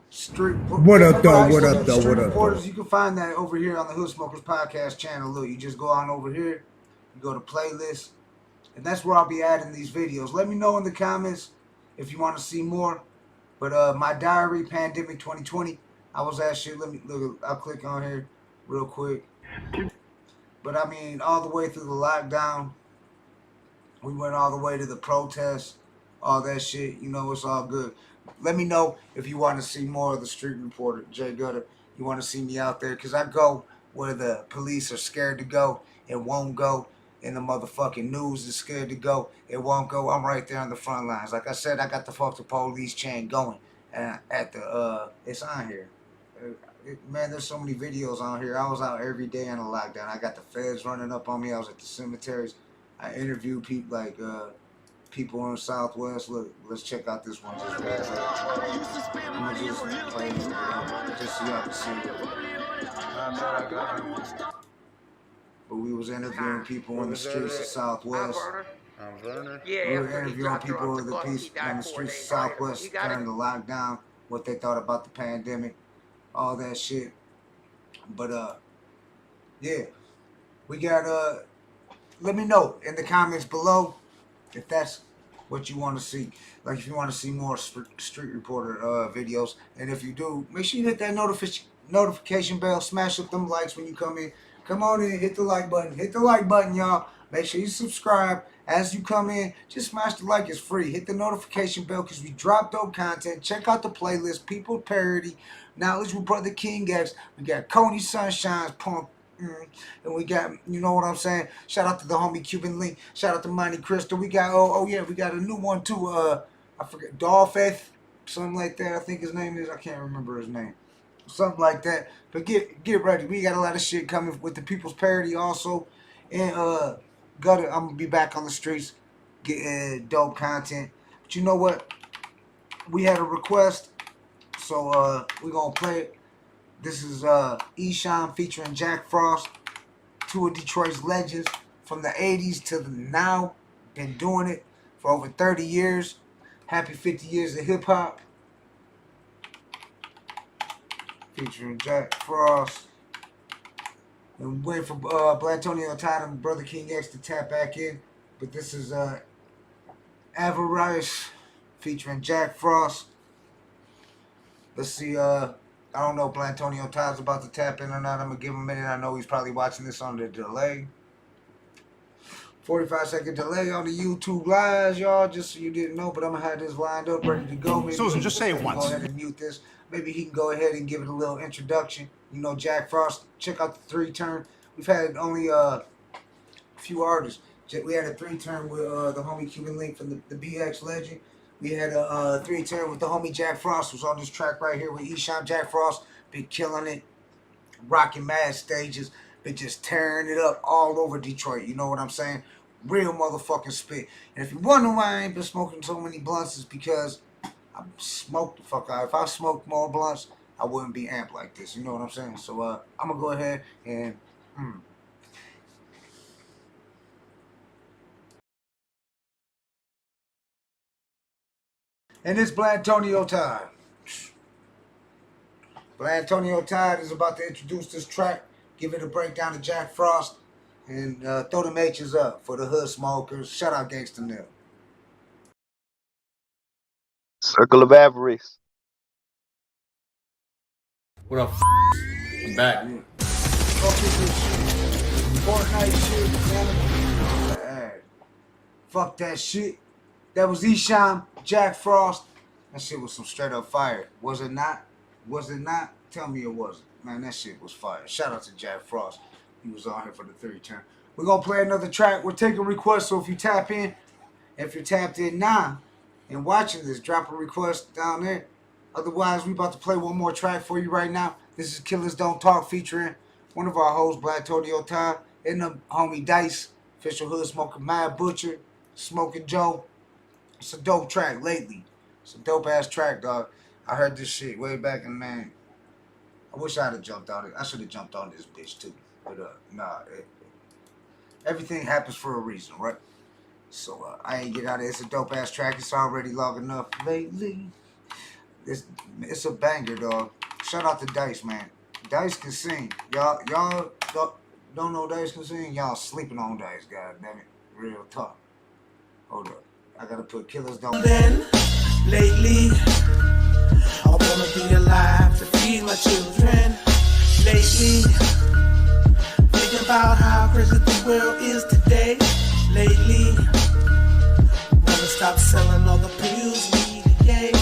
Street. What up, though? What up, though? What up, though? You can find that over here on the Hood Smokers podcast channel. Look, you just go on over here. You go to playlist. And that's where I'll be adding these videos. Let me know in the comments if you want to see more. But my diary, Pandemic 2020. I was at shit. Let me look. I'll click on here real quick. But I mean, all the way through the lockdown. We went all the way to the protests. All that shit, you know, it's all good. Let me know if you want to see more of the Street Reporter, Jay Gutta. You want to see me out there, because I go where the police are scared to go, it won't go. And the motherfucking news is scared to go, it won't go. I'm right there on the front lines. Like I said, I got the fuck the police chain going. And at the, it's on here. Man, there's so many videos on here. I was out every day in the lockdown. I got the feds running up on me. I was at the cemeteries. I interviewed people like people in the Southwest. Look, let's check out this one. I'm gonna just play it just so y'all can see it. But we was interviewing people in the streets of Southwest. We were interviewing people in the streets of Southwest during the lockdown, what they thought about the pandemic, all that shit. But yeah, we got let me know in the comments below if that's what you want to see. Like if you want to see more Street Reporter videos, and if you do, make sure you hit that notification bell, smash up them likes when you come in. Come on in, hit the like button. Hit the like button, y'all. Make sure you subscribe as you come in. Just smash the like, it's free. Hit the notification bell because we drop dope content. Check out the playlist, People Parody, Knowledge with Brother King X. We got Coney Sunshine's Pump. And we got, you know what I'm saying? Shout out to the homie Cuban Link. Shout out to Monty Crystal. We got, oh yeah, we got a new one too. I forget, Dolpheth, something like that. I think his name is. I can't remember his name. Something like that. But get ready. We got a lot of shit coming with the People's Parody also. And I'm gonna be back on the streets getting dope content. But you know what? We had a request, so we're gonna play it. This is Esham featuring Jack Frost, two of Detroit's legends from the 80s to the now. Been doing it for over 30 years. Happy 50 years of hip hop. Featuring Jack Frost. And waiting for Blatonio, Todd, and Brother King X to tap back in. But this is Avarice featuring Jack Frost. Let's see, I don't know if Blatonio Todd's about to tap in or not. I'm going to give him a minute. I know he's probably watching this on the delay. 45-second delay on the YouTube lives, y'all, just so you didn't know. But I'm going to have this lined up, ready to go. Maybe Susan, just say it once. Go ahead and mute this. Maybe he can go ahead and give it a little introduction. You know, Jack Frost, check out the 3-turn. We've had only a few artists. We had a 3-turn with the homie Cuban Link from the BX legend. We had a 3-turn with the homie Jack Frost, who's on this track right here with Esham. Jack Frost been killing it, rocking mad stages, been just tearing it up all over Detroit. You know what I'm saying? Real motherfucking spit. And if you wonder why I ain't been smoking so many blunts, it's because I smoked the fuck out. If I smoked more blunts, I wouldn't be amped like this. You know what I'm saying? So I'm gonna go ahead and and it's Blatonio Todd. Blatonio Todd is about to introduce this track, give it a breakdown to Jack Frost, and throw them H's up for the hood smokers. Shout out Gangsta Nil. Circle of Avarice. What up? I'm back. Fortnite shit, man. Fuck that shit. That was Esham, Jack Frost. That shit was some straight up fire. Was it not? Was it not? Tell me it wasn't. Man, that shit was fire. Shout out to Jack Frost. He was on here for the 3-turn. We're going to play another track. We're taking requests, so if you tap in, if you're tapped in now and watching this, drop a request down there. Otherwise, we about to play one more track for you right now. This is Killers Don't Talk featuring one of our hosts, Blatonio Todd, and the homie Dice, official hood smoker, Mad Butcher, Smoking Joe. It's a dope track lately. It's a dope ass track, dog. I heard this shit way back in, man. I wish I had jumped on it. I should have jumped on this bitch too. But nah, everything happens for a reason, right? So I ain't get out of it. It's a dope ass track. It's already long enough lately. It's a banger, dog. Shout out to Dice, man. Dice can sing. Y'all don't know Dice can sing? Y'all sleeping on Dice, god damn it. Real talk. Hold up. I gotta put Killers Don't. Then, lately, I wanna be alive to feed my children. Lately, thinking about how crazy the world is today. Lately, wanna stop selling all the pills we need, yeah.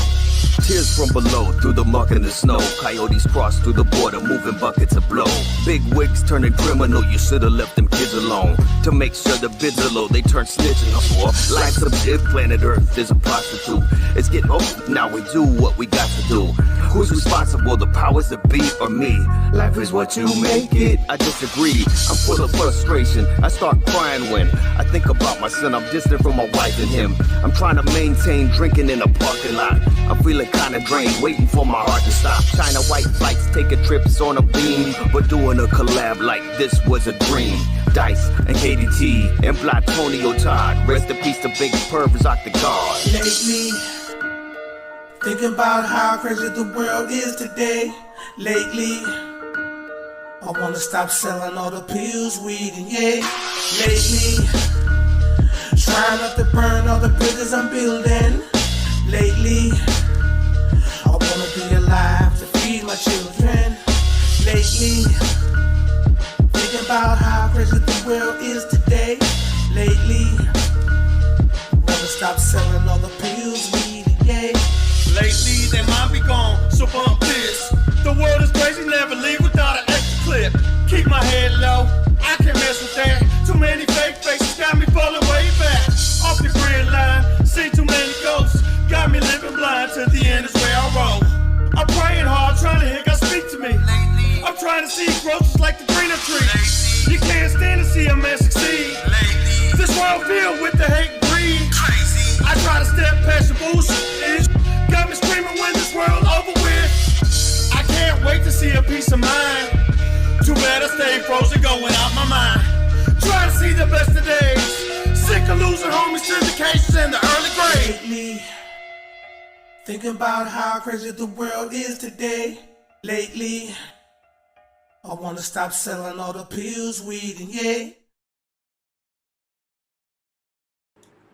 Tears from below, through the muck and the snow. Coyotes cross through the border, moving buckets of blow. Big wigs turning criminal, you should've left them kids alone. To make sure the bids are low, they turn snitching up for. Life's a bit, planet Earth is a prostitute. It's getting old, now we do what we got to do. Who's responsible, the powers that be or me? Life is what you make it. I disagree, I'm full of frustration. I start crying when I think about my son. I'm distant from my wife and him. I'm trying to maintain drinking in a parking lot. I'm feeling kinda drained, waiting for my heart to stop. China white flights, taking trips on a beam, but doing a collab like this was a dream. Dice and KDT and Blatonio Todd. Rest in peace to Big Purvis Octagon. Lately, thinking about how crazy the world is today. Lately, I wanna stop selling all the pills, weed, and yay. Lately, trying not to burn all the bridges I'm building. Lately, I wanna be alive to feed my children. Lately, thinking about how crazy the world is today. Lately, wanna stop selling all the pills, weed, and yay. Lately, they might be gone, so bump this. The world is crazy, never leave without an extra clip. Keep my head low, I can't mess with that. Too many fake faces got me falling way back. Off the grid line, see too many ghosts. Got me living blind, to the end is where I roll. I'm praying hard, trying to hear God speak to me. I'm trying to see growth just like the greener tree. You can't stand to see a man succeed. This world filled with the hate and greed. I try to step past the bullshit. Got me screaming when this world over with. I can't wait to see a peace of mind. Too bad I stay frozen, going out my mind. Try to see the best of days. Sick of losing homies to the cases in the early grade. Lately, thinking about how crazy the world is today. Lately, I wanna stop selling all the pills, weed, and yay.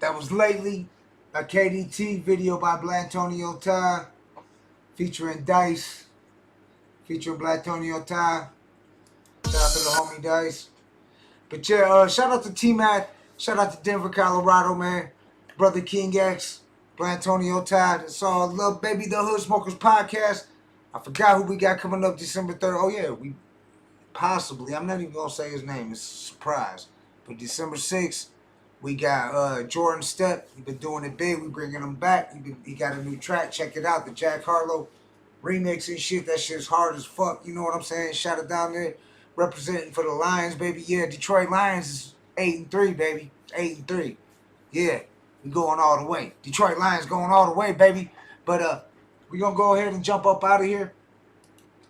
That was Lately, a KDT video by Blatonio Todd, featuring Dice, featuring Blatonio Todd. Shout out to the homie Dice. But yeah, shout out to Tmath, shout out to Denver, Colorado, man. Brother King X, Blatonio Todd. It's all love, baby. The Hood Smokers Podcast. I forgot who we got coming up December 3rd. Oh yeah, we possibly, I'm not even gonna say his name, it's a surprise. But December 6th, we got Jordan Step. He been doing it big. We bringing him back. He got a new track. Check it out, the Jack Harlow remix and shit. That shit's hard as fuck. You know what I'm saying? Shout it down there, representing for the Lions, baby. Yeah, Detroit Lions is 8-3, baby. 8-3. Yeah, we going all the way. Detroit Lions going all the way, baby. But we gonna go ahead and jump up out of here.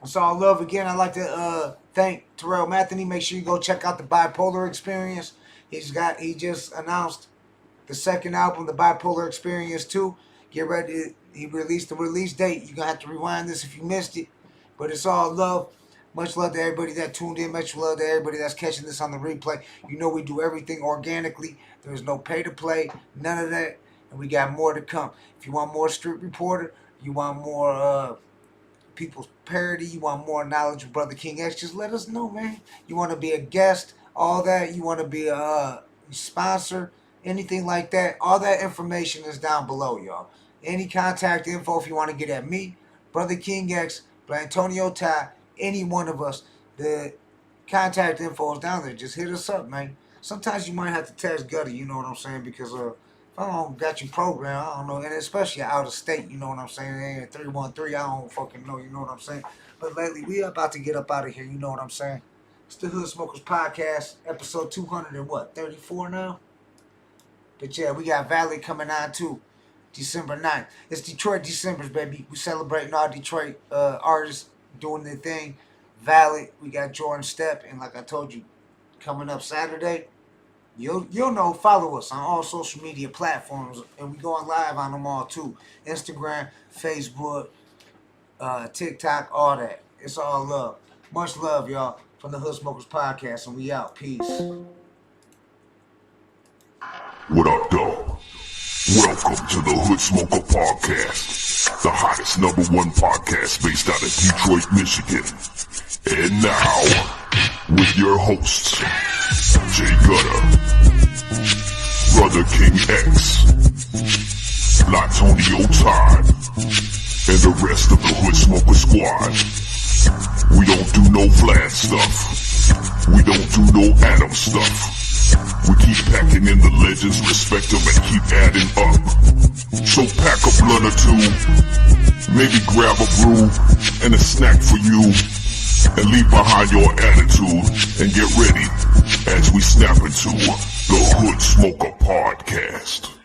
It's all love again. I'd like to thank Terrell Matheny. Make sure you go check out the Bipolar Experience. He just announced the second album, the Bipolar Experience 2. Get ready. He released the release date. You're gonna have to rewind this if you missed it. But it's all love. Much love to everybody that tuned in. Much love to everybody that's catching this on the replay. You know we do everything organically. There's no pay to play, none of that. And we got more to come. If you want more Street Reporter, you want more people's parody, you want more knowledge of Brother King X, just let us know, man. You want to be a guest, all that. You want to be a sponsor, anything like that. All that information is down below, y'all. Any contact info if you want to get at me, Brother King X, Blatonio Todd, any one of us, the contact info is down there. Just hit us up, man. Sometimes you might have to text Gutta, you know what I'm saying? Because if I don't got you programmed, I don't know. And especially out of state, you know what I'm saying? 313, I don't fucking know, you know what I'm saying? But lately, we about to get up out of here, you know what I'm saying? It's the Hood Smokers Podcast, episode 234 now? But yeah, we got Valley coming on too, December 9th. It's Detroit Decembers, baby. We celebrating all Detroit artists doing their thing. Valley, we got Jordan Step, and like I told you, coming up Saturday, you'll know, follow us on all social media platforms, and we going live on them all too. Instagram, Facebook, TikTok, all that. It's all love. Much love, y'all, from the Hood Smokers Podcast, and we out. Peace. What up, dog? Welcome to the Hood Smoker Podcast, the hottest #1 podcast based out of Detroit, Michigan. And now, with your hosts, Jay Gutta, Brother King X, Blatonio Todd, and the rest of the Hood Smoker Squad. We don't do no Vlad stuff. We don't do no Adam stuff. We keep packing in the legends, respect them and keep adding up. So pack a blunt or two, maybe grab a brew and a snack for you, and leave behind your attitude and get ready as we snap into the Hood Smoker Podcast.